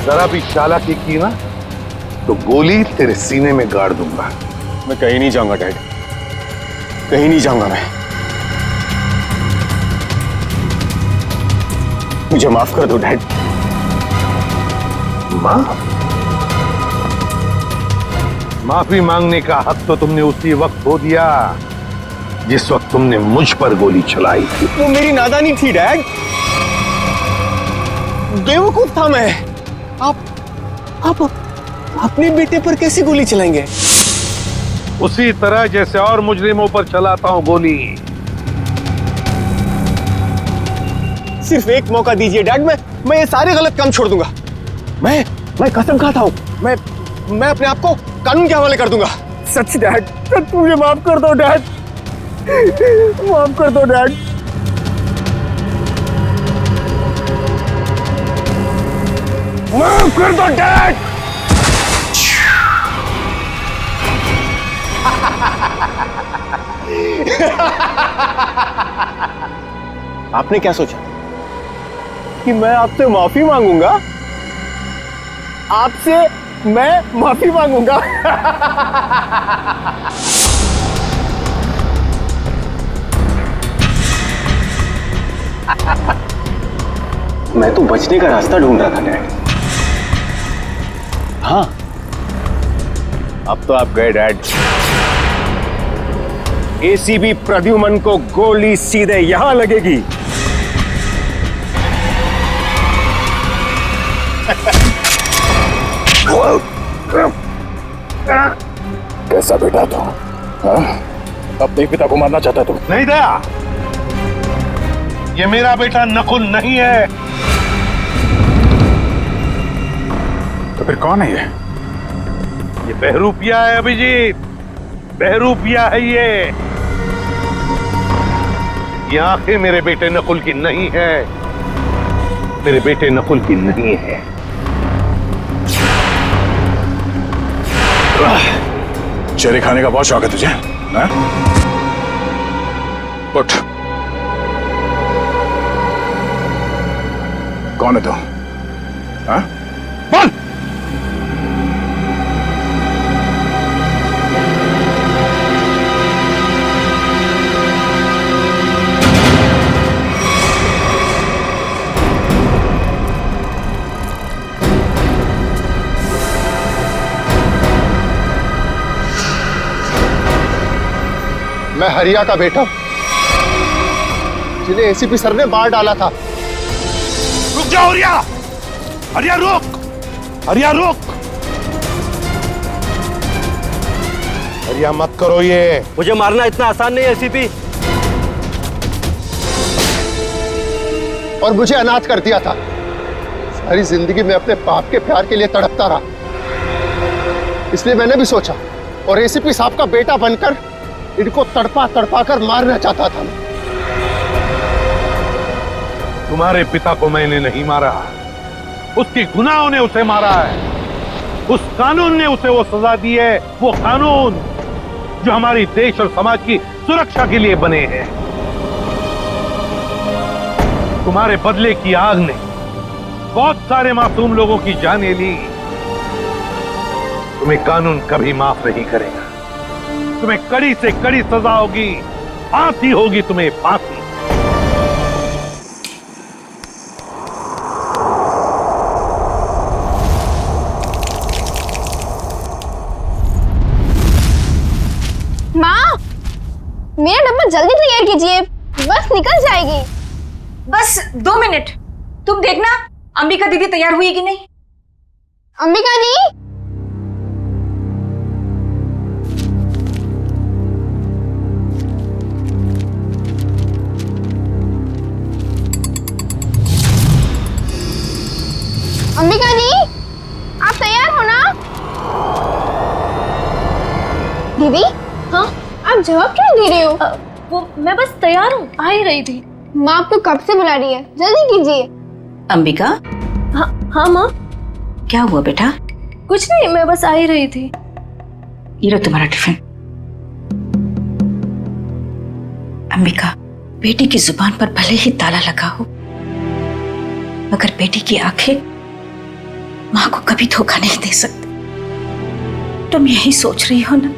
जरा भी चालाकी की ना तो गोली तेरे सीने में गाड़ दूंगा। मैं कहीं नहीं जाऊंगा डैड, कहीं नहीं जाऊंगा मैं। मुझे माफ कर दो डैड। माफी मांगने का हक तो तुमने उसी वक्त खो दिया जिस वक्त तुमने मुझ पर गोली चलाई थी। वो मेरी नादानी थी डैड, बेवकूफ था मैं। आप अपने बेटे पर कैसे गोली चलाएंगे? उसी तरह जैसे और मुजरिमों पर चलाता हूं गोली। सिर्फ एक मौका दीजिए डैड, मैं ये सारे गलत काम छोड़ दूंगा। मैं कसम खाता हूं, मैं अपने आप को कानून के हवाले कर दूंगा। सच डैड, सच मुझे माफ कर दो डैड, माफ कर दो डैड। माफ कर दो डैड। आपने क्या सोचा कि मैं आपसे माफी मांगूंगा? आपसे मैं माफी मांगूंगा? मैं तो बचने का रास्ता ढूंढ रहा था डैड। हाँ, अब तो आप गए डैड। एसीबी प्रद्युमन को गोली सीधे यहां लगेगी। कैसा बेटा था? अपने पिता को मारना चाहता तुम? नहीं दया, ये मेरा बेटा नकुल नहीं है। तो फिर कौन है ये बहरूपिया है अभिजीत, बहरूपिया है ये आंखें मेरे बेटे नकुल की नहीं है, मेरे बेटे नकुल की नहीं है। चेहरे खाने का बहुत शौक है तुझे, हाँ? उठ। कौन है तू? हाँ? बोल। मैं हरिया का बेटा, जिन्हें एसीपी सर ने मार डाला था। रुक जाओ हरिया, हरिया रोक, हरिया रोक, हरिया मत करो ये। मुझे मारना इतना आसान नहीं है एसीपी। और मुझे अनाथ कर दिया था। सारी जिंदगी में अपने बाप के प्यार के लिए तड़पता रहा, इसलिए मैंने भी सोचा और एसीपी साहब का बेटा बनकर इनको तड़पा तड़पा कर मारना चाहता था। तुम्हारे पिता को मैंने नहीं मारा, उसके गुनाहों ने उसे मारा है। उस कानून ने उसे वो सजा दी है, वो कानून जो हमारी देश और समाज की सुरक्षा के लिए बने हैं। तुम्हारे बदले की आग ने बहुत सारे मासूम लोगों की जानें ली। तुम्हें कानून कभी माफ नहीं करेगा। तुम्हें कड़ी से कड़ी सजा होगी, फांसी होगी तुम्हें, फांसी। माँ, मेरा डब्बा जल्दी तैयार कीजिए, बस निकल जाएगी। बस 2 मिनट, तुम देखना अंबिका दीदी तैयार हुई कि नहीं। अंबिका दी, अंबिका दी, आप तैयार हो ना? दीदी, हाँ, आप जवाब क्यों दे रहे हो? वो मैं बस तैयार हूँ, आ ही रही थी। माँ आपको कब से बुला रही है, जल्दी कीजिए। अंबिका, हाँ माँ। क्या हुआ बेटा? कुछ नहीं, मैं बस आ ही रही थी। ये लो तुम्हारा टिफिन। अंबिका, बेटी की जुबान पर भले ही ताला लगा हो, मगर बेटी की आंखें माँ को कभी धोखा नहीं दे सकती। तुम यही सोच रही हो ना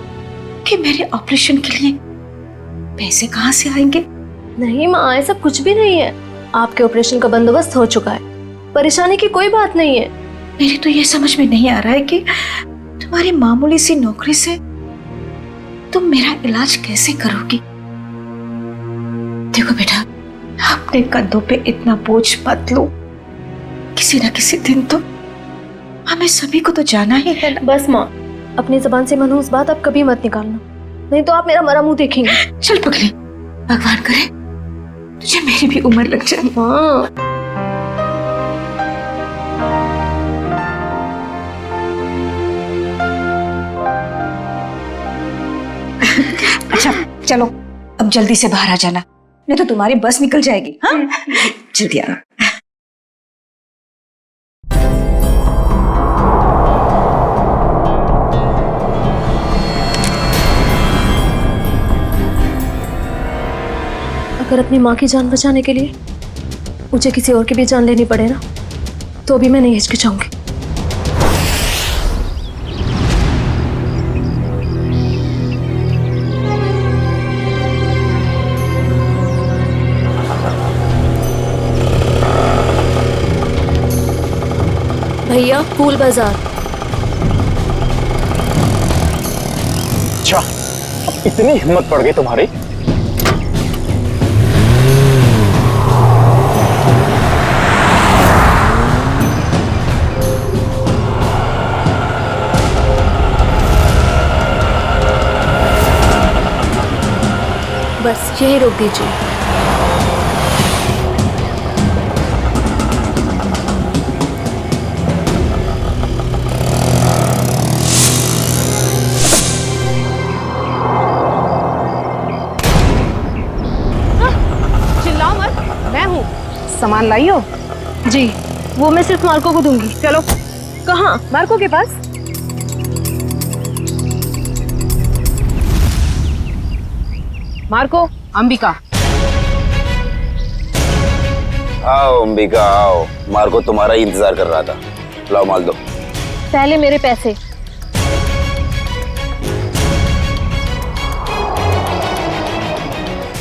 कि मेरे ऑपरेशन के लिए पैसे कहाँ से आएंगे? नहीं माँ, ऐसा कुछ भी नहीं है। आपके ऑपरेशन का बंदोबस्त हो चुका है, परेशानी की कोई बात नहीं है। मेरी तो ये समझ में नहीं आ रहा है कि तुम्हारी मामूली सी नौकरी से तुम मेरा इलाज कैसे करोगी। देखो बेटा, अपने कंधों पे इतना बोझ मत लो, किसी ना किसी दिन तो हमें सभी को तो जाना ही है ना। बस माँ, अपनी जबान से मनहूस बात आप कभी मत निकालना, नहीं तो आप मेरा मरा मुंह देखेंगे। चल पगली, भगवान करे तुझे मेरी भी उम्र लग जाए। हाँ। अच्छा चलो, अब जल्दी से बाहर आ जाना, नहीं तो तुम्हारी बस निकल जाएगी। हाँ, जल्दी आना। अगर अपनी माँ की जान बचाने के लिए मुझे किसी और की भी जान लेनी पड़े ना, तो अभी मैं नहीं हिचकिचाऊंगी। भैया, फूल बाजार। अच्छा, अब इतनी हिम्मत पड़ गई तुम्हारी? बस यही रोक दीजिए। चिल्लाओ मत, मैं हूँ। सामान लाई हो? जी, वो मैं सिर्फ मार्को को दूंगी। चलो। कहाँ? मार्को के पास। मार्को, अंबिका। आओ अंबिका आओ, मार्को तुम्हारा ही इंतजार कर रहा था। लाओ माल दो। पहले मेरे पैसे।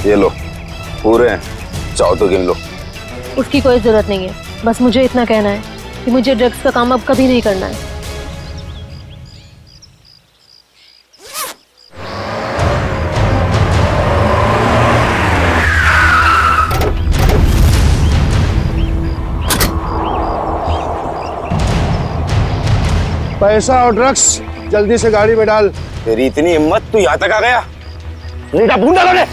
ये लो, पूरे हैं, चाहो तो गिन लो। उसकी कोई जरूरत नहीं है, बस मुझे इतना कहना है कि मुझे ड्रग्स का काम अब कभी नहीं करना है। पैसा और ड्रग्स जल्दी से गाड़ी में डाल। तेरी इतनी हिम्मत, तू यहाँ तक आ गया? नीटा भून डालो ने।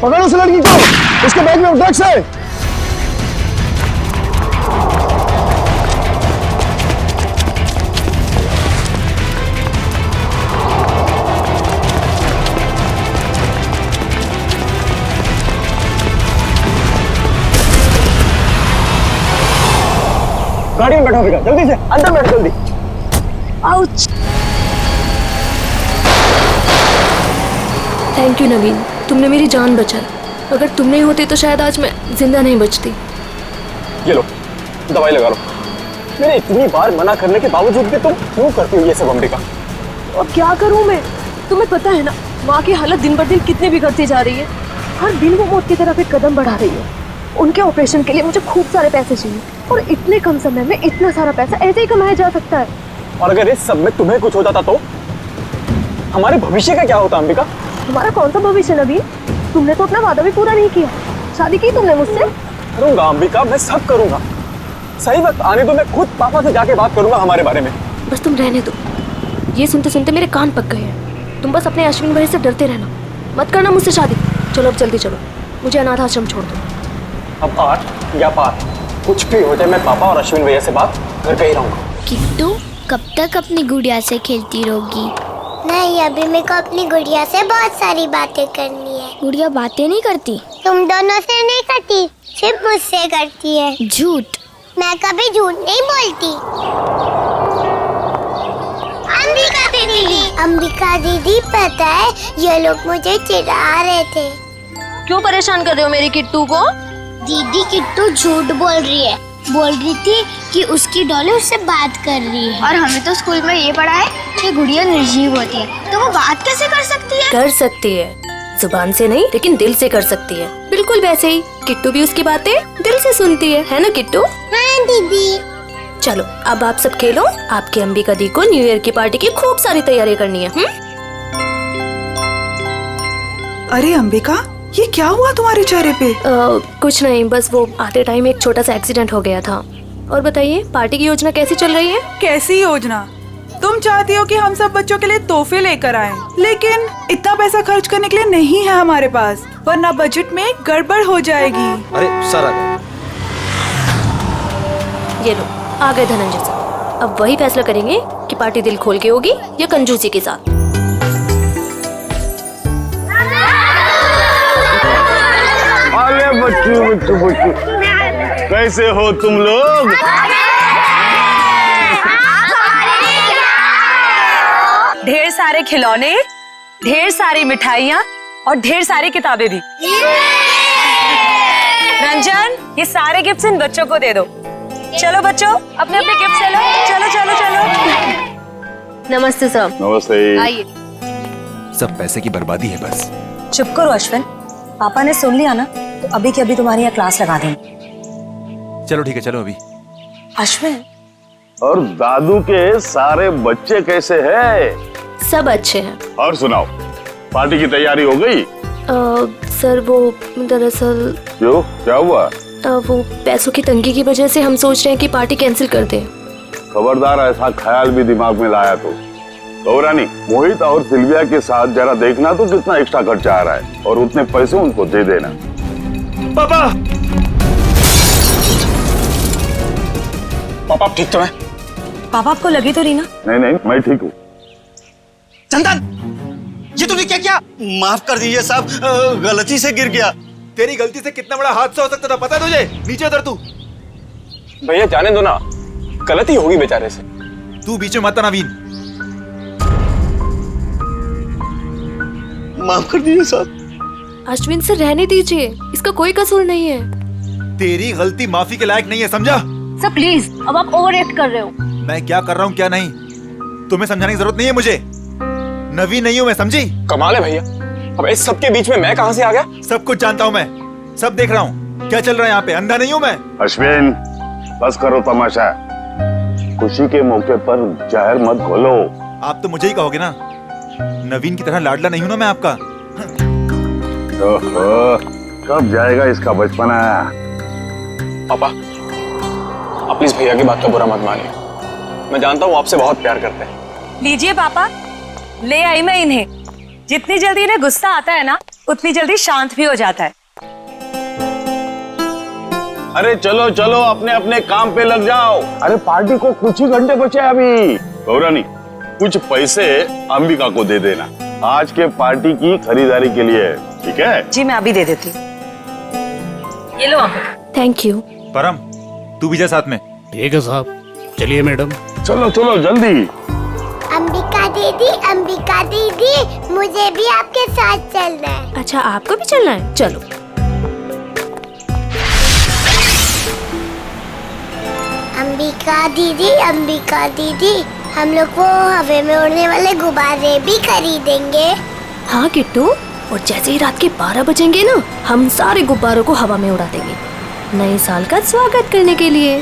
पकड़ उस लड़की को, उसके बैग में ड्रग्स है। गाड़ी में बैठो बेटा, जल्दी से अंदर बैठ जल्दी। आउच। थैंक यू नवीन, तुमने मेरी जान बचाई। अगर तुम नहीं होते तो शायद आज मैं जिंदा नहीं बचती। ये लो, दवाई लगा लो। मैंने इतनी बार मना करने के बावजूद भी तुम क्यों करती हो ये सब अंबिका? और क्या करूं मैं? तुम्हें पता है ना माँ की हालत दिन ब दिन कितनी बिगड़ती जा रही है। हर दिन वो मौत की तरफ एक कदम बढ़ा रही है। उनके ऑपरेशन के लिए मुझे खूब सारे पैसे चाहिए और इतने कम समय में इतना सारा पैसा ऐसे ही कमाया जा सकता है। और अगर इस सब में तुम्हें कुछ हो जाता तो हमारे भविष्य का क्या होता अंबिका? हमारा कौन सा भविष्य नवीन? तुमने तो अपना वादा भी पूरा नहीं किया। शादी की तुमने मुझसे? करूंगा अंबिका, मैं सब करूंगा। सही वक्त आने दो, मैं खुद पापा से जाके बात करूंगा हमारे बारे में। बस तुम रहने दो। ये सुनते सुनते मेरे कान पक गए हैं। तुम बस अपने अश्विन भाई से डरते रहना, मत करना मुझसे शादी। चलो अब जल्दी चलो, मुझे अनाथ आश्रम छोड़ दो। अब आठ या पार कुछ भी हो जाए, मैं पापा और अश्विन भैया से बात करके ही रहूंगा। किट्टू कब तक अपनी गुड़िया से खेलती रहोगी? नहीं, अभी मेरे को अपनी गुड़िया से बहुत सारी बातें करनी है। गुड़िया बातें नहीं करती? तुम दोनों से नहीं करती, सिर्फ मुझसे करती है। झूठ। मैं कभी झूठ नहीं बोलती। अंबिका दीदी पता है ये लोग मुझे चिढ़ा रहे थे। क्यों परेशान कर रहे हो मेरी किट्टू को? दीदी किट्टू झूठ बोल रही है। बोल रही थी कि उसकी डॉली उससे बात कर रही है। और हमें तो स्कूल में ये पढ़ा है कि गुड़िया निर्जीव होती है, तो वो बात कैसे कर सकती है? कर सकती है, जुबान से नहीं लेकिन दिल से कर सकती है। बिल्कुल वैसे ही किट्टू भी उसकी बातें दिल से सुनती है ना किट्टू? हाँ दीदी। चलो अब आप सब खेलो। आपकी अंबिका दी को न्यू ईयर की पार्टी की खूब सारी तैयारी करनी है। अरे अंबिका, ये क्या हुआ तुम्हारे चेहरे पे? कुछ नहीं, बस वो आते टाइम एक छोटा सा एक्सीडेंट हो गया था। और बताइए पार्टी की योजना कैसी चल रही है? कैसी योजना? तुम चाहती हो कि हम सब बच्चों के लिए तोहफे लेकर आएं, लेकिन इतना पैसा खर्च करने के लिए नहीं है हमारे पास, वरना बजट में गड़बड़ हो जाएगी। अरे सर आ गए। ये लो आ गए धनंजय सर। अब वही फैसला करेंगे कि पार्टी दिल खोल के होगी या कंजूसी के साथ। अरे बच्चू कैसे हो तुम लोग? ढेर सारे खिलौने, ढेर सारी मिठाइयाँ और ढेर सारी किताबें भी। रंजन, ये सारे गिफ्ट्स इन बच्चों को दे दो। चलो बच्चों, अपने अपने गिफ्ट ले लो। चलो चलो चलो। नमस्ते सर। नमस्ते। आइए। सब पैसे की बर्बादी है बस। चुप करो अश्विन, पापा ने सुन लिया ना तो अभी की अभी तुम्हारी यहाँ क्लास लगा देंगे। चलो ठीक है, चलो अभी। अश्विन। और दादू के सारे बच्चे कैसे हैं? सब अच्छे हैं। और सुनाओ, पार्टी की तैयारी हो गई? सर वो दरअसल क्यों, क्या हुआ? वो पैसों की तंगी की वजह से हम सोच रहे हैं कि पार्टी कैंसिल कर दें। खबरदार ऐसा ख्याल भी दिमाग में लाया तो गौरानी, मोहित और सिल्विया के साथ जरा देखना तो कितना एक्स्ट्रा खर्चा आ रहा है और उतने पैसे उनको दे देना। पापा पापा आप ठीक तो हैं? पापा आपको लगी तो रही ना? नहीं, मैं ठीक हूँ। चंदन, ये तूने क्या किया? माफ कर दीजिए साहब, गलती से गिर गया। तेरी गलती से कितना बड़ा हादसा हो सकता था पता है तुझे? नीचे उतर तू। भैया जाने दो ना, गलती होगी बेचारे से। तू बीच में मत आना नवीन। माफ कर दीजिए साहब। अश्विन से रहने दीजिए, इसका कोई कसूर नहीं है। तेरी गलती माफी के लायक नहीं है, समझा? सर प्लीज, अब आप ओवर एक्ट कर रहे हो। मैं क्या कर रहा हूँ क्या नहीं, तुम्हें समझाने की जरूरत नहीं है मुझे। नवीन नहीं हूँ मैं, समझी? कमाल है भैया, अब इस सबके बीच में मैं कहां से आ गया? सब कुछ जानता हूँ मैं, सब देख रहा हूँ क्या चल रहा है यहाँ पे। अंधा नहीं हूँ मैं। अश्विन, बस करो तमाशा। खुशी के मौके पर जहर मत घोलो। आप तो मुझे ही कहोगे ना, नवीन की तरह लाडला नहीं हूँ ना मैं आपका। ओहो, कब जाएगा इसका बचपना? पापा आप प्लीज भैया की बात का बुरा मत मानिए, मैं जानता हूँ आपसे बहुत प्यार करते हैं। लीजिए पापा, ले आई मैं इन्हें। जितनी जल्दी इन्हें गुस्सा आता है ना, उतनी जल्दी शांत भी हो जाता है। अरे चलो चलो, अपने अपने काम पे लग जाओ। अरे पार्टी को कुछ ही घंटे बचे अभी। गौरानी, कुछ पैसे अंबिका को दे देना आज के पार्टी की खरीदारी के लिए, ठीक है? जी मैं अभी दे देती हूँ। ये लो थैंक यू। परम तू भी जा साथ में। ठीक है साहब, चलिए मैडम। चलो चलो जल्दी। अंबिका दीदी, मुझे भी आपके साथ चलना है। अच्छा आपको भी चलना है, चलो। अंबिका दीदी, हम लोग वो हवा में उड़ने वाले गुब्बारे भी खरीदेंगे। हाँ किट्टू, और जैसे ही रात के 12 बजेंगे ना, हम सारे गुब्बारों को हवा में उड़ा देंगे नए साल का स्वागत करने के लिए।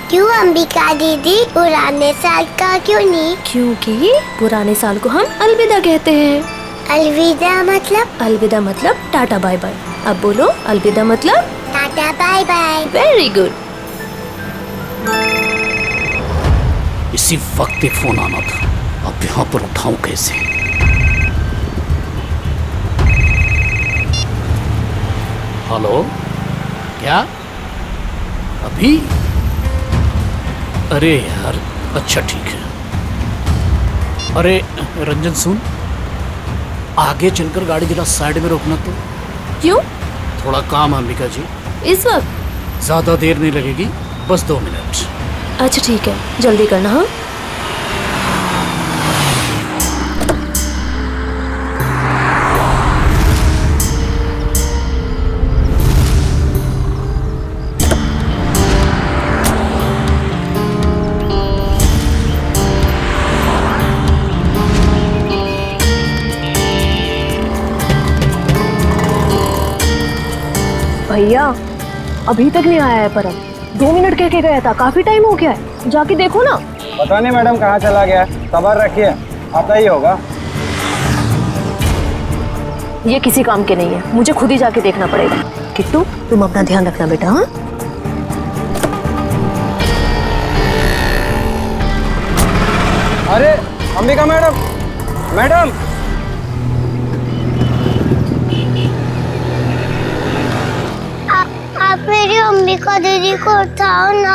क्यों अंबिका दीदी, पुराने साल का क्यों नहीं? क्योंकि पुराने साल को हम अलविदा कहते हैं। अलविदा मतलब? अलविदा मतलब टाटा बाय बाय। अब बोलो अलविदा मतलब tata bye bye. Very good. इसी वक्त पे फोन आना था, अब यहाँ पर उठाऊं कैसे? हेलो, क्या अभी? अरे यार, अच्छा ठीक है। अरे रंजन सुन, आगे चलकर गाड़ी जरा साइड में रोकना तो। क्यों? थोड़ा काम है अंबिका जी। इस वक्त? ज्यादा देर नहीं लगेगी, बस 2 मिनट। अच्छा ठीक है, जल्दी करना। हाँ भैया, अभी तक नहीं आया है परम। 2 मिनट कह के गया था, काफी टाइम हो गया है, जाके देखो ना। पता नहीं मैडम कहाँ चला गया, सब्र रखिए, आता ही होगा। ये किसी काम के नहीं है, मुझे खुद ही जाके देखना पड़ेगा। किट्टू, तुम अपना ध्यान रखना बेटा। हाँ अरे अंबिका मैडम, मैडम आप मेरी अंबिका दीदी को उठाओ ना।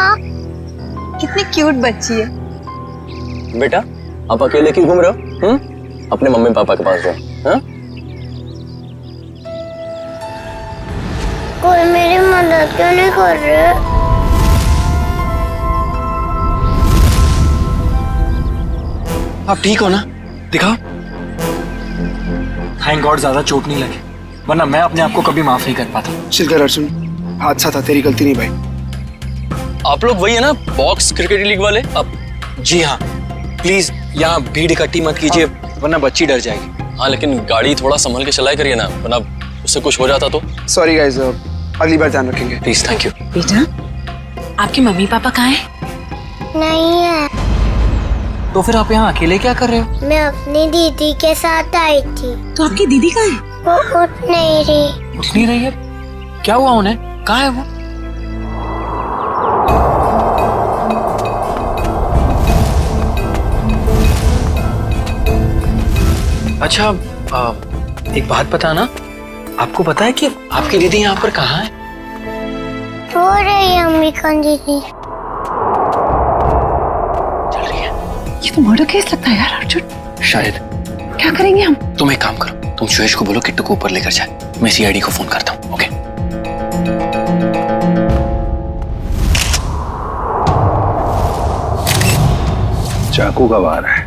कितनी क्यूट बच्ची है। बेटा, आप अकेले क्यों घूम रहे हो? अपने मम्मी पापा के पास जाओ। हाँ? कोई मेरी मदद क्यों नहीं कर रहे? आप ठीक हो ना? दिखाओ। थैंक गॉड ज्यादा चोट नहीं लगी, वरना मैं अपने आप को कभी माफ नहीं कर पाता। शिलकर अर्जुन, हादसा था, तेरी गलती नहीं भाई। आप लोग वही है ना, बॉक्स क्रिकेट लीग वाले? अब जी हाँ, प्लीज यहाँ भीड़ इकट्ठी मत कीजिए, वरना बच्ची डर जाएगी। हाँ, लेकिन गाड़ी थोड़ा संभल के चलाया करिए ना, वरना उससे कुछ हो जाता तो। सॉरी गाइस, अगली बार ध्यान रखेंगे। Please, thank you. बेटा, आपके मम्मी पापा कहाँ हैं? नहीं है। तो फिर आप यहाँ अकेले क्या कर रहे हो? मैं अपनी दीदी के साथ आई थी। तो आपकी दीदी कहाँ है? वो उठ नहीं रही। उठ नहीं रही है? क्या हुआ उन्हें? कहाँ है वो? अच्छा, एक बात पता ना, आपको पता है कि आपकी दीदी यहाँ पर कहाँ है? रो रही है अंबिका दीदी। चल रही है। ये तो मर्डर केस लगता है यार अर्जुन। शायद। क्या करेंगे हम? तुम एक काम करो, तुम सुयश को बोलो किट्टू को ऊपर लेकर जाए, मैं सीआईडी को फोन करता हूँ। ओके? चाकू का वार है,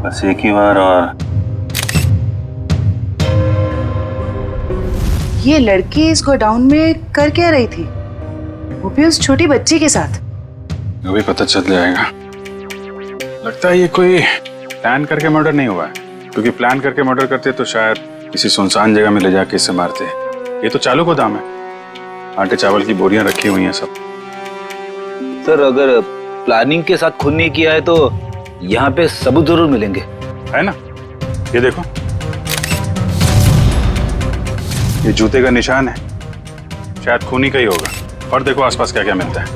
बस एक ही बार। और ये लड़की इस गोडाउन में कर क्या रही थी, वो भी उस छोटी बच्ची के साथ? वो भी पता चल जाएगा। लगता है ये कोई प्लान करके मर्डर नहीं हुआ है, क्योंकि प्लान करके मर्डर करते तो शायद किसी सुनसान जगह में ले जाके इसे मारते। ये तो चालू गोदाम है, आटे चावल की बोरियां रखी हुई हैं सब। सर, अगर प्लानिंग के साथ खून नहीं किया है तो यहाँ पे सबूत जरूर मिलेंगे, है ना? ये देखो, ये जूते का निशान है, शायद खूनी का ही होगा। और देखो आसपास क्या क्या मिलता है।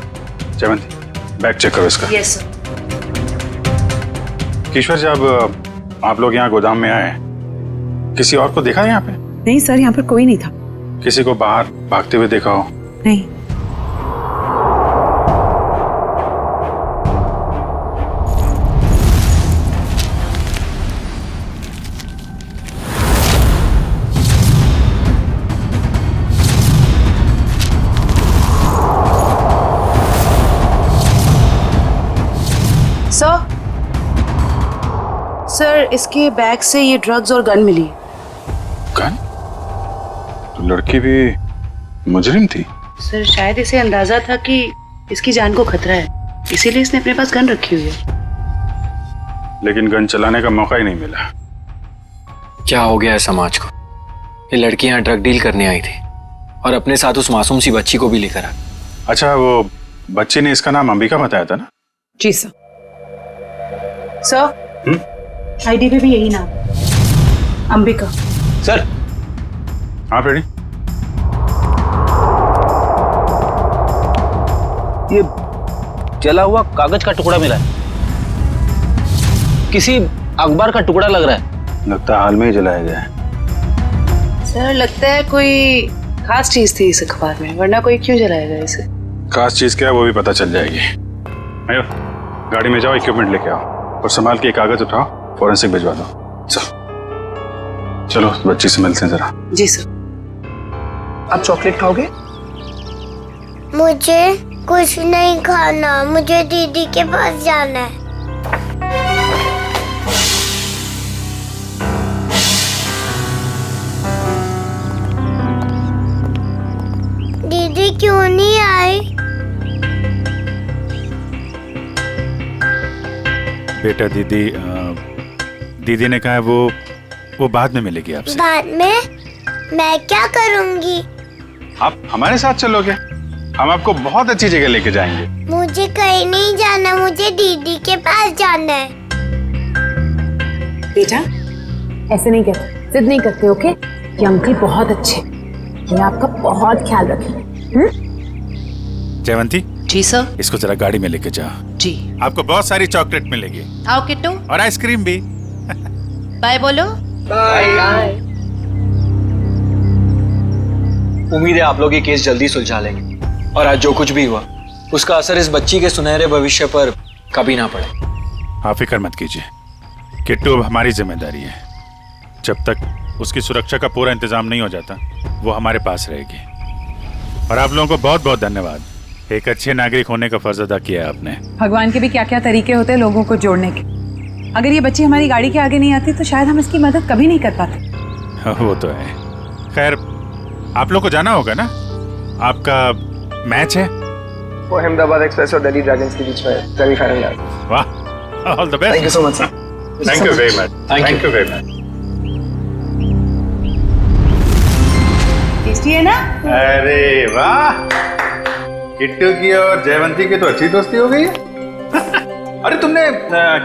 जयवंती, बैग चेक करो इसका। Yes sir. ईश्वर, जब आप लोग यहाँ गोदाम में आए, किसी और को देखा है यहाँ पे? नहीं सर, यहाँ पर कोई नहीं था। किसी को बाहर भागते हुए देखा हो? नहीं। सर, इसके बैग से ये ड्रग्स और गन मिली। गन? तो लड़की भी मुजरिम थी? सर, शायद इसे अंदाजा था कि इसकी जान को खतरा है, इसीलिए इसने अपने पास गन रखी हुई है। लेकिन गन चलाने का मौका ही नहीं मिला। क्या हो गया है समाज को? ये लड़की यहाँ ड्रग डील करने आई थी और अपने साथ उस मासूम सी बच्ची को भी लेकर आ। अच्छा, वो बच्चे ने इसका नाम अंबिका बताया था ना? जी सर। सर, आईडी पे भी यही नाम, अंबिका। सर। हाँ पेड़ी। ये जला हुआ कागज का टुकड़ा मिला है, किसी अखबार का टुकड़ा लग रहा है। लगता है हाल में ही जलाया गया है। सर, लगता है कोई खास चीज थी इस अखबार में, वरना कोई क्यों जलाएगा इसे? खास चीज क्या है वो भी पता चल जाएगी। आयो, गाड़ी में जाओ, इक्विपमेंट लेके आओ और संभाल के कागज उठाओ, फॉरेंसिक भिजवा दो। चलो बच्ची से मिलते हैं जरा। जी सर। आप चॉकलेट खाओगे? मुझे कुछ नहीं खाना, मुझे दीदी के पास जाना है। दीदी क्यों नहीं आई? बेटा दीदी ने कहा है वो बाद में मिलेगी आपसे। बाद में? मैं क्या करूंगी? आप हमारे साथ चलोगे, हम आपको बहुत अच्छी जगह लेके जाएंगे। मुझे कहीं नहीं जाना, मुझे दीदी के पास जाना है। बेटा ऐसे नहीं कहते, जिद नहीं करते, ओके? ये अंकल बहुत अच्छे, ये आपका बहुत ख्याल रखेंगे। जयवंती। जी सर। इसको जरा गाड़ी में लेके जाओ। जी। आपको बहुत सारी चॉकलेट मिलेगी। आओ किट्टू। और आइसक्रीम भी। बाय बोलो। बाय। उम्मीद है आप लोग ये केस जल्दी सुलझा लेंगे और आज जो कुछ भी हुआ उसका असर इस बच्ची के सुनहरे भविष्य पर कभी ना पड़े। आप फिक्र मत कीजिए, किट्टू अब हमारी जिम्मेदारी है। जब तक उसकी सुरक्षा का पूरा इंतजाम नहीं हो जाता वो हमारे पास रहेगी। और आप लोगों को बहुत बहुत धन्यवाद, एक अच्छे नागरिक होने का फर्ज अदा किया है आपने। भगवान के भी क्या क्या तरीके होते हैं लोगों को जोड़ने के। अगर ये बच्ची हमारी गाड़ी के आगे नहीं आती तो शायद हम इसकी मदद कभी नहीं कर पाते। वो तो है। खैर आप लोग को जाना होगा ना, आपका मैच है। वो अहमदाबाद एक्सप्रेस और दिल्ली ड्रैगन्स के बीच में सेमीफाइनल। वाह, all the best. Thank you so much sir. Thank you very much. Thank you very much. Tasty है ना? अरे वाह, किट्टू की और जयवंती की तो अच्छी दोस्ती हो गई है। अरे तुमने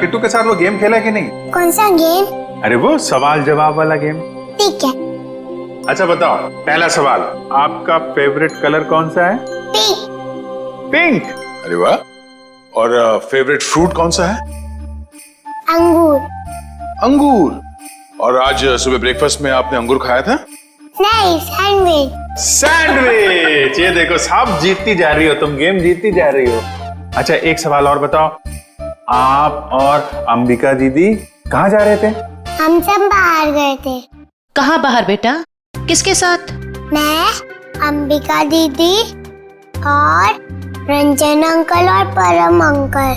किट्टू के साथ वो गेम खेला कि नहीं? कौन सा गेम? अरे वो सवाल जवाब वाला गेम। ठीक है। अच्छा बताओ, पहला सवाल, आपका फेवरेट कलर कौन सा है? पिंक। पिंक। अरे वाह। और फेवरेट फ्रूट कौन सा है? अंगूर। अंगूर। और आज सुबह ब्रेकफास्ट में आपने अंगूर खाया था? नहीं, सैंडविच। सैंडविच। ये देखो साहब, जीतती जा रही हो तुम, गेम जीतती जा रही हो। अच्छा एक सवाल और बताओ, आप और अंबिका दीदी कहाँ जा रहे थे? हम सब बाहर गए थे। कहाँ बाहर बेटा? किसके साथ? मैं, अंबिका दीदी और रंजन अंकल और परम अंकल।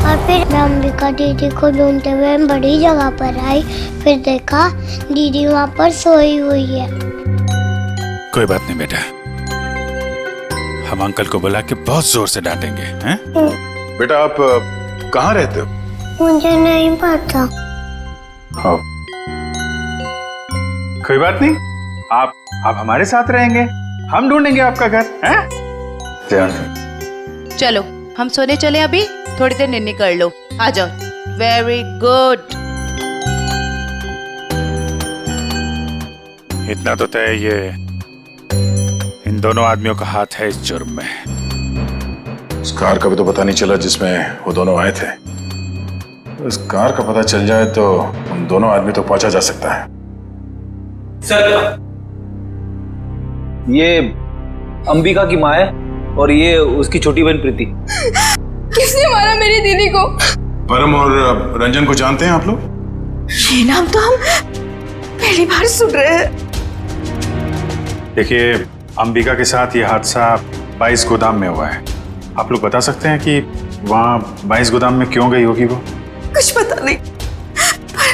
और फिर मैं अंबिका दीदी को ढूंढते हुए बड़ी जगह पर आई, फिर देखा दीदी वहाँ पर सोई हुई है। कोई बात नहीं बेटा, हम अंकल को बुला के बहुत जोर से डांटेंगे, हैं? बेटा आप कहाँ रहते हो? मुझे नहीं पता। हाँ। कोई बात नहीं, आप हमारे साथ रहेंगे, हम ढूंढेंगे आपका घर, हैं? चलो हम सोने चले, अभी थोड़ी देर निन्नी कर लो, आ जाओ। Very good. इतना तो तय, ये इन दोनों आदमियों का हाथ है इस जुर्म में। उस कार का भी तो पता नहीं चला जिसमें वो दोनों आए थे। इस कार का पता चल जाए तो उन दोनों आदमी तो पहुंचा जा सकता है। सर, ये अंबिका की माँ है और ये उसकी छोटी बहन प्रीति। किसने मारा मेरी दीदी को? परम और रंजन को जानते हैं आप लोग? ये नाम तो हम पहली बार सुन रहे हैं। देखिए, अंबिका के साथ ये हादसा 22 गोदाम में हुआ है। आप लोग बता सकते हैं कि वहाँ 22 गोदाम में क्यों गई होगी वो? कुछ पता नहीं, पर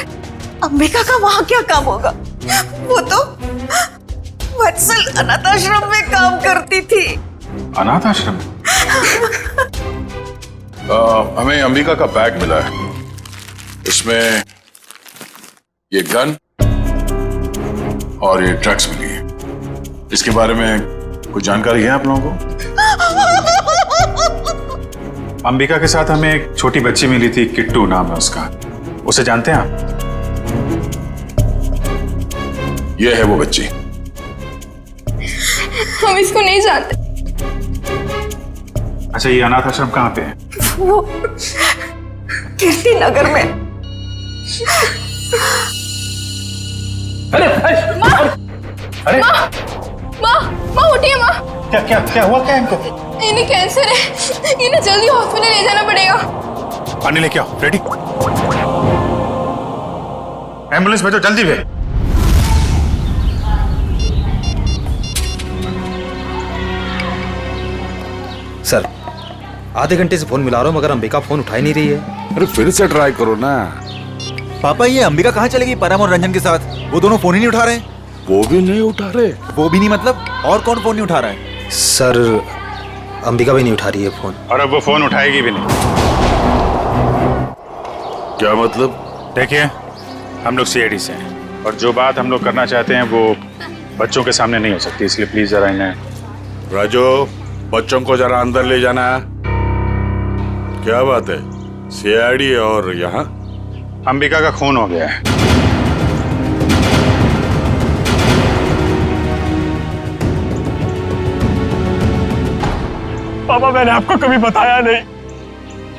अंबिका का वहाँ क्या काम होगा? वो तो वत्सल अनाथ आश्रम में काम करती थी। अनाथ आश्रम? हमें अंबिका का बैग मिला है, इसमें ये गन और ये ड्रग्स मिली है। इसके बारे में कुछ जानकारी है आप लोगों को? अंबिका के साथ हमें एक छोटी बच्ची मिली थी, किट्टू नाम है उसका। उसे जानते हैं आप? ये है वो बच्ची। हम इसको नहीं जानते। अच्छा, ये अनाथ आश्रम कहाँ पे है? वो कीर्ति नगर में। अरे अरे माँ उठिए माँ। क्या क्या क्या हुआ क्या इनको? इन्हें कैंसर है, इन्हें जल्दी हॉस्पिटल ले जाना पड़ेगा। पानी लेके आओ। रेडी? एम्बुलेंस भेजो, जल्दी भेज। सर, आधे घंटे से फोन मिला रहा हूँ मगर अंबिका फोन उठा ही नहीं रही है। अरे फिर से ट्राई करो ना। पापा, ये अंबिका कहाँ चलेगी परम और रंजन के साथ? वो दोनों फोन ही नहीं उठा रहे। वो भी नहीं उठा रहे? वो भी नहीं मतलब और कौन फोन नहीं उठा रहा है? सर, अंबिका भी नहीं उठा रही है फोन। और अब वो फोन उठाएगी भी नहीं। क्या मतलब? देखिए, हम लोग सीआईडी से हैं और जो बात हम लोग करना चाहते हैं वो बच्चों के सामने नहीं हो सकती, इसलिए प्लीज जरा इन्हें। राजू, बच्चों को जरा अंदर ले जाना। क्या बात है? सीआईडी और यहाँ अंबिका का खून हो गया है। पापा, मैंने आपको कभी बताया नहीं।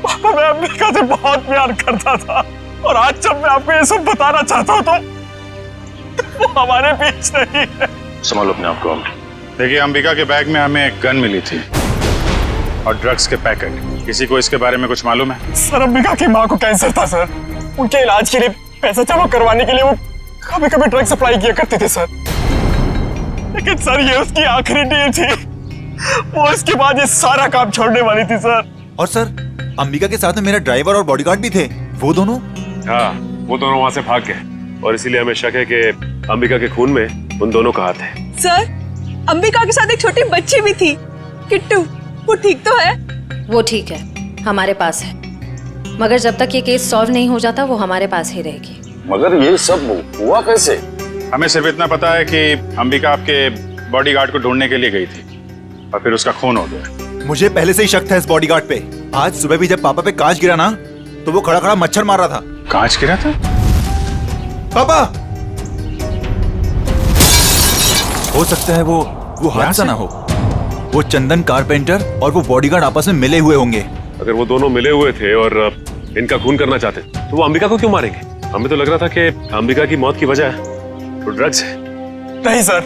पापा, मैं अंबिका से बहुत प्यार करता था और आज जब मैं आपको ये सब बताना चाहता हूँ तो वो हमारे बीच नहीं है। संभालो अपने आप को। देखिए, अंबिका के बैग में हमें एक गन मिली थी और ड्रग्स के पैकेट। किसी को इसके बारे में कुछ मालूम है? सर, अंबिका की माँ को कैंसर था सर। उनके इलाज के लिए पैसा जमा करवाने के लिए वो कभी कभी ड्रग सप्लाई किया करते थे सर। लेकिन सर, ये उसकी आखिरी डील थी। वो इसके बाद ये सारा काम छोड़ने वाली थी सर। और सर, अंबिका के साथ में मेरा ड्राइवर और बॉडीगार्ड भी थे। वो दोनों? हाँ, वो दोनों वहां से भाग गए और इसीलिए हमें शक है कि अंबिका के खून में उन दोनों का हाथ है। सर, अंबिका के साथ एक छोटी बच्ची भी थी, किट्टू। वो ठीक तो है? वो ठीक है, हमारे पास है। मगर जब तक ये केस सॉल्व नहीं हो जाता वो हमारे पास ही रहेगी। मगर ये सब हुआ कैसे? हमें सिर्फ इतना पता है कि अंबिका आपके बॉडीगार्ड को ढूंढने के लिए गई थी और फिर उसका खून हो गया। मुझे पहले से ही शक था इस बॉडीगार्ड पे। आज सुबह भी जब पापा पे कांच गिरा ना तो वो खड़ा खड़ा मच्छर मार रहा था। कांच गिरा था? पापा, हो सकता है वो हादसा ना हो। वो चंदन कारपेंटर और वो बॉडीगार्ड आपस में मिले हुए होंगे। अगर वो दोनों मिले हुए थे और इनका खून करना चाहते तो वो अंबिका को क्यों मारेंगे? हमें तो लग रहा था कि अंबिका की मौत की वजह वो ड्रग्स है। नहीं सर,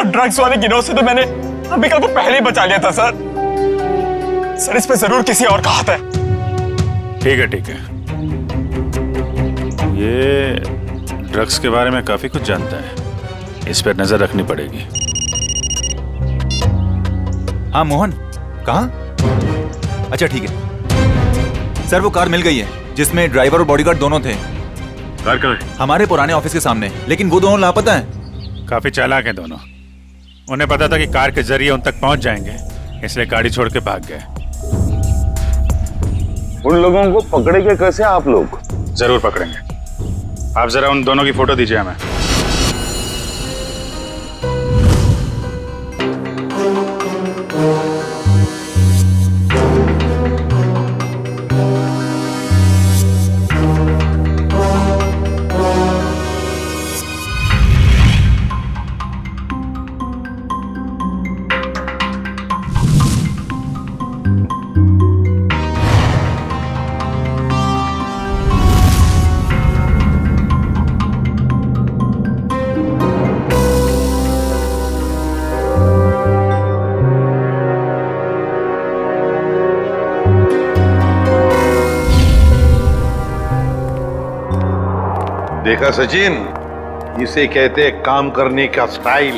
ड्रग्स वाले गिरोह से तो मैंने अंबिका को पहले ही बचा लिया था सर। सर, इस पे जरूर किसी और का हाथ है। ठीक है, ठीक है। ये ड्रग्स के बारे में काफी कुछ जानता है, इस पर नजर रखनी पड़ेगी। हाँ मोहन, कहाँ? अच्छा ठीक है सर, वो कार मिल गई है जिसमें ड्राइवर और बॉडीगार्ड दोनों थे। कार कहाँ है? हमारे पुराने ऑफिस के सामने, लेकिन वो दोनों लापता हैं। काफी चालाक हैं दोनों। उन्हें पता था कि कार के जरिए उन तक पहुंच जाएंगे, इसलिए गाड़ी छोड़ के भाग गए। उन लोगों को पकड़ेंगे कैसे आप लोग? जरूर पकड़ेंगे। आप जरा उन दोनों की फोटो दीजिए हमें। देखा सचिन, इसे कहते हैं काम करने का स्टाइल।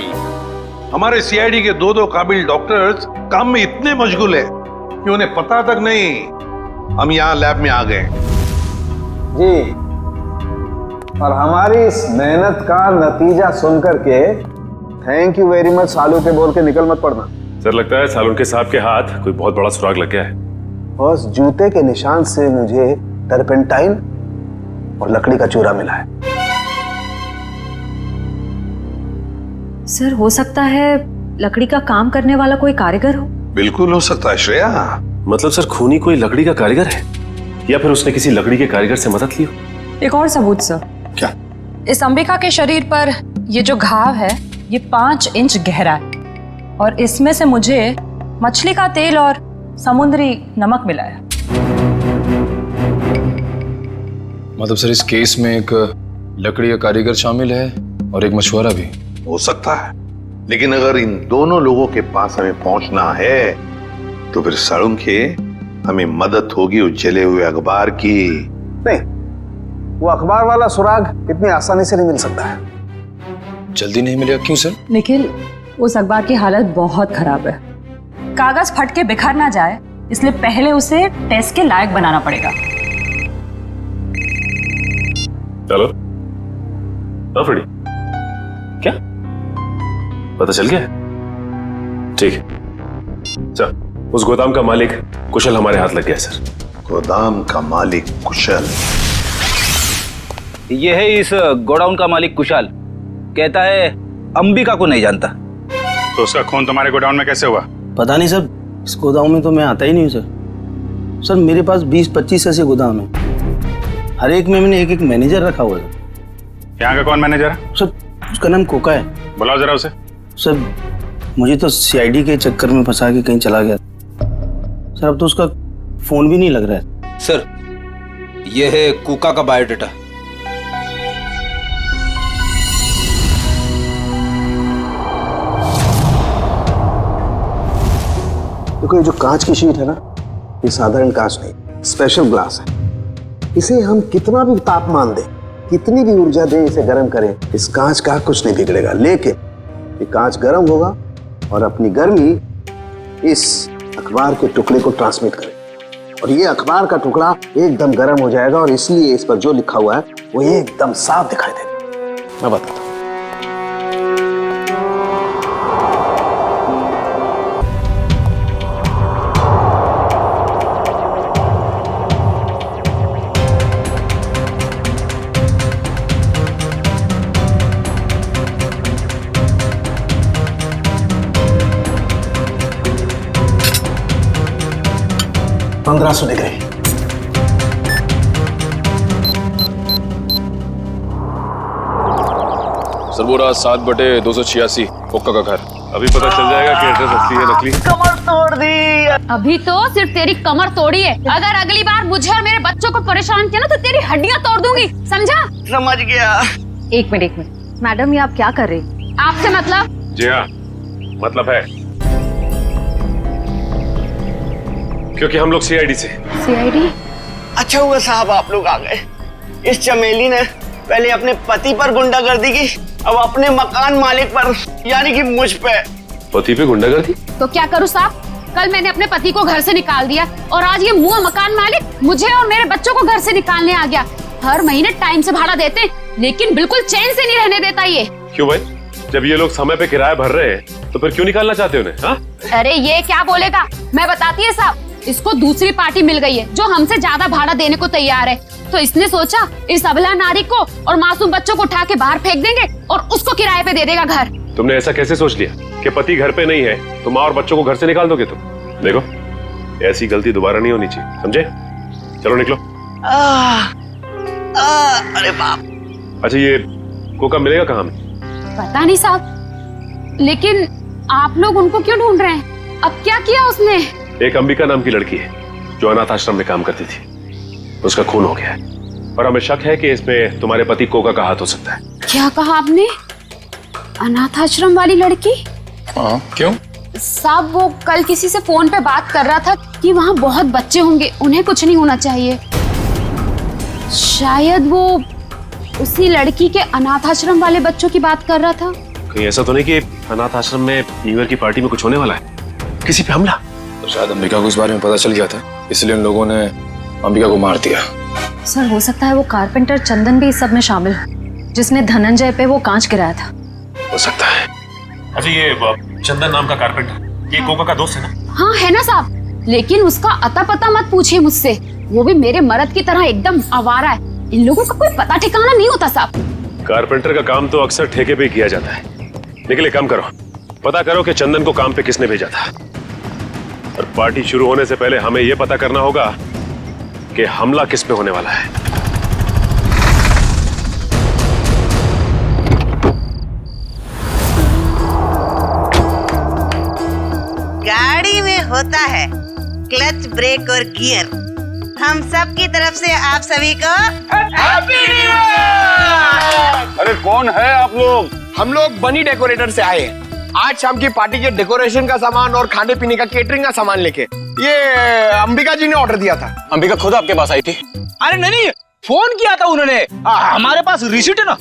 हमारे सीआईडी के दो काबिल डॉक्टर्स काम में इतने मशगूल है कि उन्हें पता तक नहीं हम यहाँ लैब में आ गए। जी, और हमारी इस मेहनत का नतीजा सुनकर के थैंक यू वेरी मच। सालू के बोल के निकल मत पड़ना। सर लगता है सालून के साहब के हाथ कोई बहुत बड़ा सुराग लग गया है। बस जूते के निशान से मुझे टर्पेंटाइन और लकड़ी का चूरा मिला है। सर हो सकता है लकड़ी का काम करने वाला कोई कारीगर हो। बिल्कुल हो सकता है श्रेया। मतलब सर खूनी कोई लकड़ी का कारीगर है या फिर उसने किसी लकड़ी के कारीगर से मदद ली हो? एक और सबूत सर। क्या? इस अंबिका के शरीर पर ये जो घाव है ये 5 इंच गहरा है और इसमें से मुझे मछली का तेल और समुद्री नमक मिला है। मतलब सर इस केस में एक लकड़ी का कारीगर शामिल है और एक मछुआरा भी हो सकता है, लेकिन अगर इन दोनों लोगों के पास हमें पहुंचना है तो फिर सालून के हमें मदद होगी उस जले हुए अखबार की। नहीं, वो अखबार वाला सुराग इतनी आसानी से नहीं मिल सकता है। जल्दी नहीं मिलेगा? क्यों सर? निखिल उस अखबार की हालत बहुत खराब है। कागज फट के बिखर ना जाए इसलिए पहले उसे टेस्ट के लायक बनाना पड़ेगा। चलो फ्रेडी, क्या पता चल गया? ठीक है, चल उस गोदाम का मालिक कुशल हमारे हाथ लग गया सर। गोदाम का मालिक कुशल? ये है इस गोडाउन का मालिक कुशाल। कहता है अंबिका को नहीं जानता। तो उसका खून तुम्हारे गोडाउन में कैसे हुआ? पता नहीं सर, इस गोदाम में तो मैं आता ही नहीं हूँ सर। सर मेरे पास 20-25 ऐसे गोदाम है, हर एक में मैंने एक मैनेजर रखा हुआ है। यहाँ का कौन मैनेजर है? सर उसका नाम कोका है। बुलाओ जरा उसे। सर मुझे तो सीआईडी के चक्कर में फंसा के कहीं चला गया सर, अब तो उसका फोन भी नहीं लग रहा है। सर ये है कुका का बायोडाटा। देखो ये जो कांच की शीट है ना, ये साधारण कांच नहीं, स्पेशल ग्लास है। इसे हम कितना भी तापमान दें, कितनी भी ऊर्जा दें, इसे गर्म करें, इस कांच का कुछ नहीं बिगड़ेगा। लेकिन ये कांच गर्म होगा और अपनी गर्मी इस अखबार के टुकड़े को ट्रांसमिट करेगा और ये अखबार का टुकड़ा एकदम गर्म हो जाएगा और इसलिए इस पर जो लिखा हुआ है वो एकदम साफ दिखाई देगा। मैं बताता हूँ। $1500 डिग्री। सर वो रहा 7/286 कोका का घर। अभी पता चल जाएगा कि एड्रेस असली है नकली। कमर तोड़ दी। अभी तो सिर्फ तेरी कमर तोड़ी है, अगर अगली बार मुझे और मेरे बच्चों को परेशान किया ना तो तेरी हड्डियां तोड़ दूंगी, समझा? समझ गया। एक मिनट मैडम, ये आप क्या कर रही? आपसे मतलब? जी हाँ, मतलब है, क्योंकि हम लोग सीआईडी से। सीआईडी? अच्छा हुआ साहब आप लोग आ गए। इस चमेली ने पहले अपने पति पर गुंडागर्दी की, अब अपने मकान मालिक पर, यानी कि मुझ पे। पति पे गुंडागर्दी? तो क्या करूँ साहब? कल मैंने अपने पति को घर से निकाल दिया और आज ये मुआ मकान मालिक मुझे और मेरे बच्चों को घर से निकालने आ गया। हर महीने टाइम से भाड़ा देते लेकिन बिल्कुल चैन से नहीं रहने देता ये। क्यों भाई? जब ये लोग समय पे किराया भर रहे हैं तो फिर क्यों निकालना चाहते हो उन्हें? हाँ? अरे ये क्या बोलेगा, मैं बताती है साहब, इसको दूसरी पार्टी मिल गई है जो हमसे ज्यादा भाड़ा देने को तैयार है। तो इसने सोचा इस अबला नारी को और मासूम बच्चों को उठा के बाहर फेंक देंगे और उसको किराए पे दे देगा घर। तुमने ऐसा कैसे सोच लिया कि पति घर पे नहीं है तो माँ और बच्चों को घर से निकाल दोगे तुम? देखो ऐसी गलती दोबारा नहीं होनी चाहिए, समझे? चलो निकलो। अरे बाप। अच्छा ये कोका मिलेगा कहाँ में? पता नहीं साहब, लेकिन आप लोग उनको क्यों ढूंढ रहे हैं? अब क्या किया उसने? एक अंबिका नाम की लड़की है जो अनाथ आश्रम में काम करती थी, उसका खून हो गया है और हमें शक है कि इसमें तुम्हारे पति कोका का हाथ हो सकता है। क्या कहा आपने? अनाथ आश्रम वाली लड़की? हाँ, क्यों? साहब वो कल किसी से फोन पे बात कर रहा था कि वहाँ बहुत बच्चे होंगे, उन्हें कुछ नहीं होना चाहिए। शायद वो उसी लड़की के अनाथ आश्रम वाले बच्चों की बात कर रहा था। कहीं ऐसा तो नहीं कि अनाथ आश्रम में न्यू ईयर की पार्टी में कुछ होने वाला है, किसी पे हमला? तो शायद अंबिका को इस बारे में पता चल गया था, इसलिए उन लोगों ने अंबिका को मार दिया। सर हो सकता है वो कारपेंटर चंदन भी इस सब में शामिल हो, जिसने धनंजय पे वो कांच गिराया था। हो सकता है, अच्छा ये चंदन नाम का कारपेंटर, ये कोका का दोस्त है ना? हाँ है ना साहब, लेकिन उसका अता पता मत पूछिए मुझसे, वो भी मेरे मर्द की तरह एकदम आवारा है। इन लोगों का कोई पता ठिकाना नहीं होता साहब। कारपेंटर का काम तो अक्सर ठेके पे किया जाता है, लेकिन एक काम करो, पता करो कि चंदन को काम पे किसने भेजा था, और पार्टी शुरू होने से पहले हमें यह पता करना होगा कि हमला किस पे होने वाला है। गाड़ी में होता है क्लच, ब्रेक और गियर। हम सब की तरफ से आप सभी को हैप्पी न्यू ईयर। अरे कौन है आप लोग? हम लोग बनी डेकोरेटर से आए हैं। आज शाम की पार्टी के डेकोरेशन का सामान और खाने पीने का केटरिंग का सामान लेके। ये अंबिका जी ने ऑर्डर दिया था। अंबिका खुद आपके पास आई थी? अरे नहीं, फोन किया था उन्होंने। हमारे पास रिसीट है ना,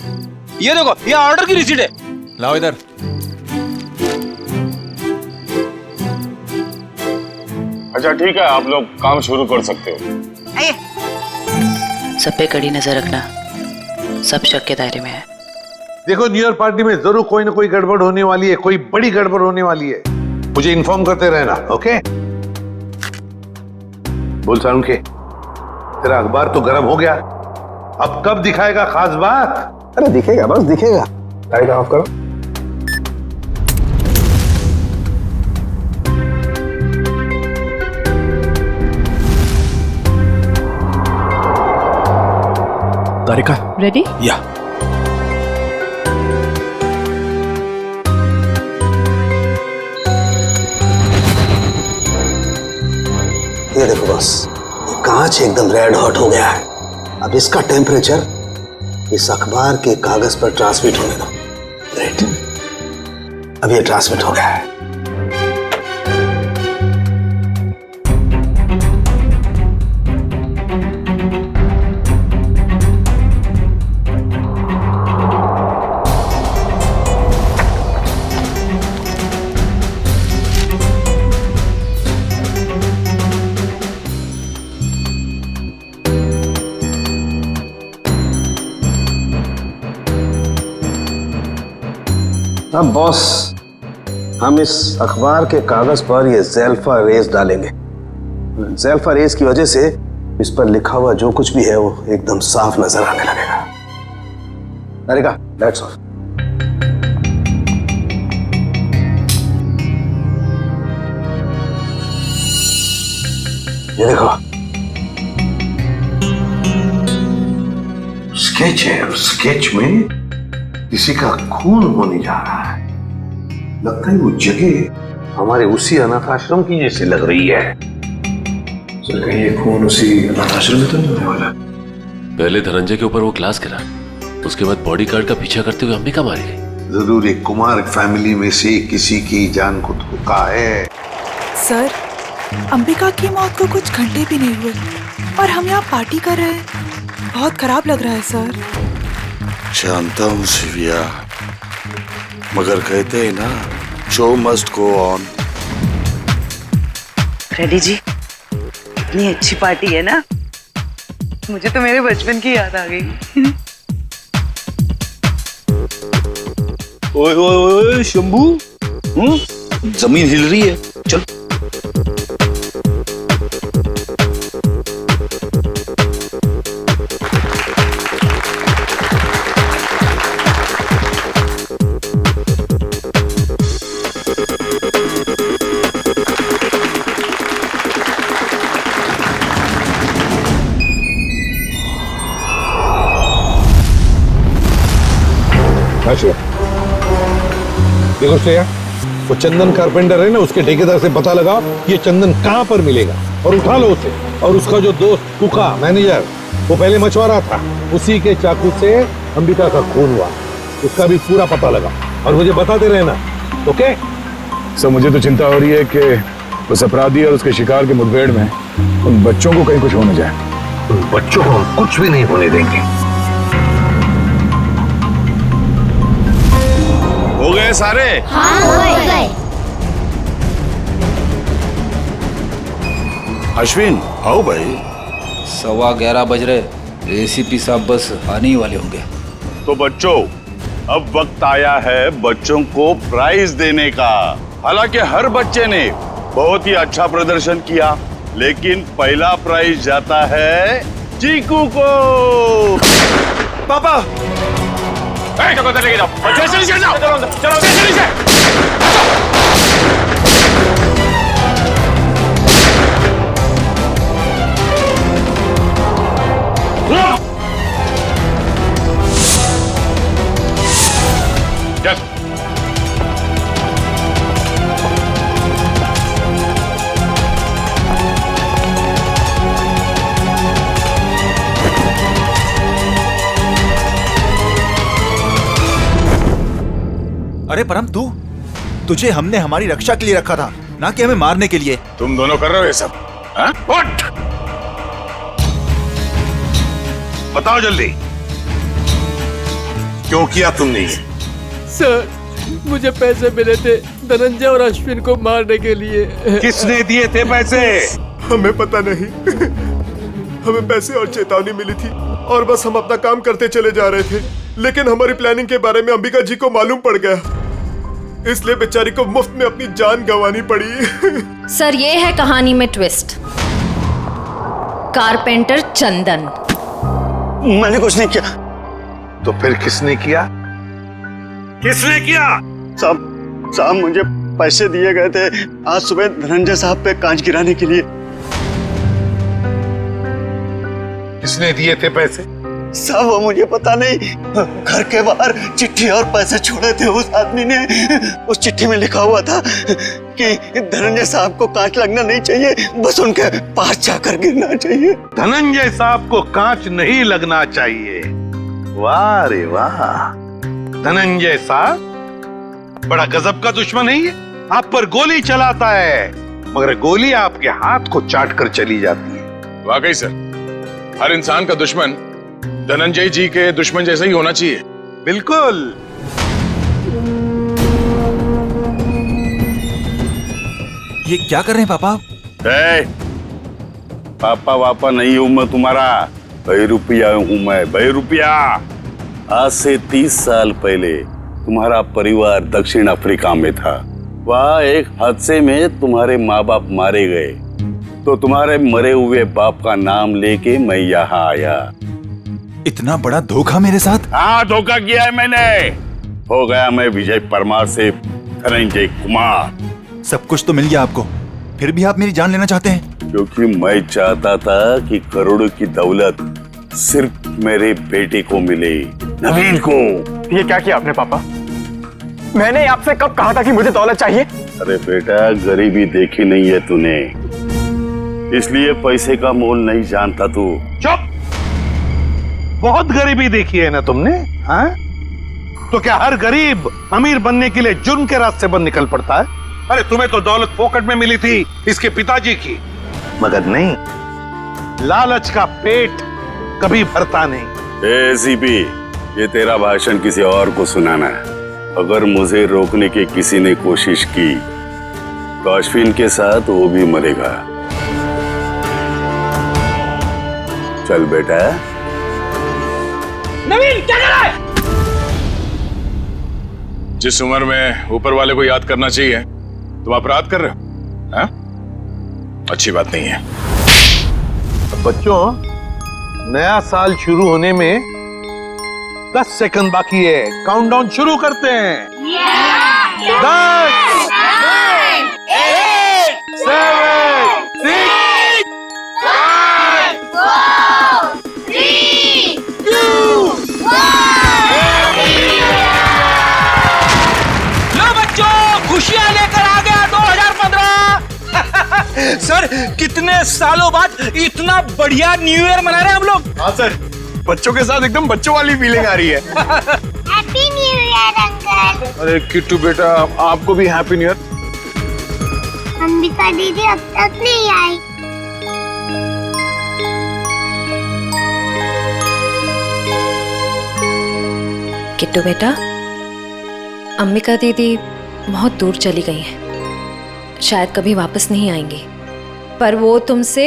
ये देखो, ये ऑर्डर की रिसीट है। लाओ इधर। अच्छा ठीक है, आप लोग काम शुरू कर सकते हो। सब पे कड़ी नजर रखना, सब शक के दायरे में है। देखो, न्यू ईयर पार्टी में जरूर कोई ना कोई गड़बड़ होने वाली है, कोई बड़ी गड़बड़ होने वाली है। मुझे इन्फॉर्म करते रहना, ओके? बोल सारुण के, तेरा अखबार तो गर्म हो गया, अब कब दिखाएगा खास बात? अरे दिखेगा, बस दिखेगा। लाइट ऑफ करो। तारिका रेडी? या ये देखो बस, ये कांच एकदम रेड हॉट हो गया है। अब इसका टेम्परेचर इस अखबार के कागज पर ट्रांसमिट होने दो। ग्रेट, अब ये ट्रांसमिट हो गया है। अब बॉस, हम इस अखबार के कागज पर ये ज़ेल्फा रेस डालेंगे। ज़ेल्फा रेस की वजह से इस पर लिखा हुआ जो कुछ भी है वो एकदम साफ नजर आने लगेगा। तारिका, दैट्स ऑल। ये देखो, स्केच है, और स्केच में किसी का खून होने जा रहा है। लगता है वो जगह हमारे उसी अनाथ आश्रम की जैसी लग रही है। सर, कहीं ये खून उसी अनाथ आश्रम में तो नहीं होने वाला? पहले धनंजय के ऊपर वो ग्लास गिरा, उसके बाद बॉडीगार्ड का पीछा करते हुए अंबिका मारी गई। जरूर एक कुमार फैमिली में से किसी की जान को धोखा है। सर, अंबिका की मौत को कुछ घंटे भी नहीं हुए और हम यहाँ पार्टी कर रहे हैं। बहुत खराब लग रहा है सर। जानता हूँ शिविया, मगर कहते हैं ना, show must go on. Ready जी, इतनी अच्छी पार्टी है ना, मुझे तो मेरे बचपन की याद आ गई। ओए ओए ओए शंभू, जमीन हिल रही है, चल। देखो श्रेया, वो चंदन कारपेंटर है ना, उसके ठेकेदार से पता लगाओ ये चंदन कहाँ पर मिलेगा और उठा लो उसे। और उसका जो दोस्त कुका मैनेजर, वो पहले मछुआरा था, उसी के चाकू से अंबिका का खून हुआ, उसका भी पूरा पता लगाओ और मुझे बताते रहना, ओके? सर, मुझे तो चिंता हो रही है कि उस अपराधी और उसके शिकार के मुठभेड़ में उन बच्चों को कहीं कुछ हो न जाए। उन बच्चों को हम कुछ भी नहीं होने देंगे। हो गए सारे? हाँ, हो गए। अश्विन, आओ भाई। 11:15 बज रहे, एसीपी साहब बस आने ही वाले होंगे। तो बच्चों, अब वक्त आया है बच्चों को प्राइज देने का। हालांकि हर बच्चे ने बहुत ही अच्छा प्रदर्शन किया, लेकिन पहला प्राइज जाता है चीकू को। पापा लेके जाओ, चलो अरे परम, तुझे हमने हमारी रक्षा के लिए रखा था, ना कि हमें मारने के लिए। तुम दोनों कर रहे हो ये सब? हाँ? उठ! बताओ जल्दी, क्यों किया तुमने ये? सर, मुझे पैसे मिले थे धनंजय और अश्विन को मारने के लिए। किसने दिए थे पैसे? हमें पता नहीं। हमें पैसे और चेतावनी मिली थी और बस हम अपना काम करते चले जा रहे थे, लेकिन हमारी प्लानिंग के बारे में अंबिका जी को मालूम पड़ गया, इसलिए बेचारी को मुफ्त में अपनी जान गंवानी पड़ी। सर, ये है कहानी में ट्विस्ट। कारपेंटर चंदन। मैंने कुछ नहीं किया। तो फिर किसने किया? किसने किया? साहब मुझे पैसे दिए गए थे आज सुबह धनंजय साहब पे कांच गिराने के लिए। किसने दिए थे पैसे? साहब वो मुझे पता नहीं, घर के बाहर चिट्ठी और पैसे छोड़े थे उस आदमी ने। उस चिट्ठी में लिखा हुआ था कि धनंजय साहब को कांच लगना नहीं चाहिए, बस उनके पास जाकर गिरना चाहिए। धनंजय साहब को कांच नहीं लगना चाहिए। वाह रे वाह, धनंजय साहब बड़ा गजब का दुश्मन है ये। आप पर गोली चलाता है, मगर गोली आपके हाथ को चाट कर चली जाती है। वाकई सर, हर इंसान का दुश्मन धनंजय जी के दुश्मन जैसा ही होना चाहिए। बिल्कुल। ये क्या कर रहे हैं पापा? पापा वापा नहीं हूं मैं तुम्हारा, बहरूपिया हूं मैं, बहरूपिया। आज से 30 साल पहले तुम्हारा परिवार दक्षिण अफ्रीका में था। वहाँ एक हादसे में तुम्हारे माँ बाप मारे गए, तो तुम्हारे मरे हुए बाप का नाम लेके मैं यहाँ आया। इतना बड़ा धोखा मेरे साथ? हाँ, धोखा किया है मैंने। हो गया मैं विजय परमार से धनंजय कुमार। सब कुछ तो मिल गया आपको, फिर भी आप मेरी जान लेना चाहते हैं? क्योंकि मैं चाहता था कि करोड़ों की दौलत सिर्फ मेरे बेटे को मिले, नवीन को। ये क्या किया आपने पापा? मैंने आपसे कब कहा था कि मुझे दौलत चाहिए? अरे बेटा, गरीबी देखी नहीं है तूने, इसलिए पैसे का मोल नहीं जानता तू। चुप! बहुत गरीबी देखी है ना तुमने? हाँ? तो क्या हर गरीब अमीर बनने के लिए जुर्म के रास्ते पर निकल पड़ता है? अरे तुम्हें तो दौलत फोकट में मिली थी इसके पिताजी की, मगर नहीं, लालच का पेट कभी भरता नहीं। सीपी, ये तेरा भाषण किसी और को सुनाना है। अगर मुझे रोकने की किसी ने कोशिश की तो अश्विन के साथ वो भी मरेगा। चल बेटा। नवीन, क्या कर रहा है? जिस उम्र में ऊपर वाले को याद करना चाहिए तुम अपराध कर रहे हो, हाँ? अच्छी बात नहीं है। बच्चों, नया साल शुरू होने में 10 सेकंड बाकी है। काउंटडाउन शुरू करते हैं। 10, 9, 8, 7, 6, 5, 4, 3, 2, 1। लो बच्चों, खुशियां लेकर आ गया 2015। सर, कितने सालों बाद इतना बढ़िया न्यू ईयर मना रहे हैं हम लोग। हाँ सर, बच्चों के साथ एकदम बच्चों वाली फीलिंग आ रही है। Happy new year uncle. अरे किट्टू बेटा, आपको भी हैप्पी न्यू ईयर। अंबिका दीदी अब तक नहीं आई। किट्टू बेटा, अंबिका दीदी बहुत दूर चली गई हैं, शायद कभी वापस नहीं आएंगी, पर वो तुमसे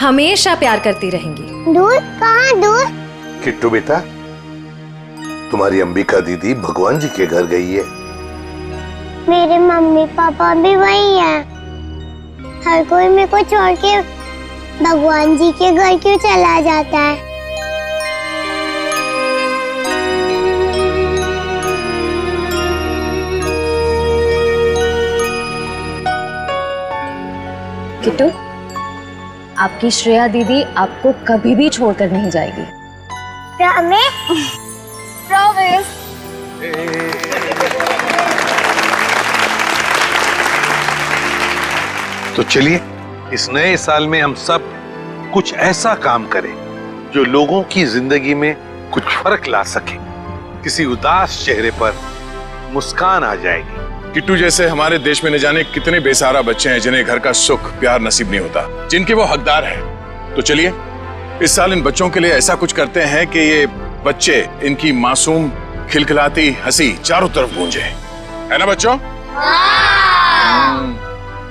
हमेशा प्यार करती रहेंगी। दूर? कहाँ दूर? किट्टू बेटा, तुम्हारी अंबिका दीदी भगवान जी के घर गई है। मेरे मम्मी पापा भी वही हैं। हर कोई मेरे को छोड़ के भगवान जी के घर क्यों चला जाता है? किट्टू, आपकी श्रेया दीदी आपको कभी भी छोड़कर नहीं जाएगी। प्रॉमिस। तो चलिए इस नए साल में हम सब कुछ ऐसा काम करें जो लोगों की जिंदगी में कुछ फर्क ला सके। किसी उदास चेहरे पर मुस्कान आ जाएगी। किट्टू जैसे हमारे देश में न जाने कितने बेसहारा बच्चे हैं जिन्हें घर का सुख प्यार नसीब नहीं होता, जिनके वो हकदार हैं। तो चलिए इस साल इन बच्चों के लिए ऐसा कुछ करते हैं कि ये बच्चे, इनकी मासूम खिलखिलाती हंसी चारों तरफ गूंजे, है ना बच्चों?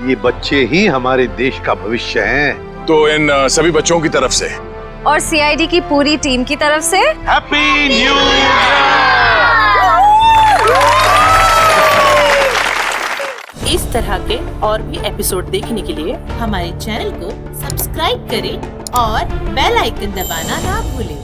ये बच्चे ही हमारे देश का भविष्य हैं। तो इन सभी बच्चों की तरफ से और सीआईडी की पूरी टीम की तरफ से हैप्पी न्यू ईयर। इस तरह के और भी एपिसोड देखने के लिए हमारे चैनल को सब्सक्राइब करें और बेल आइकन दबाना ना भूलें।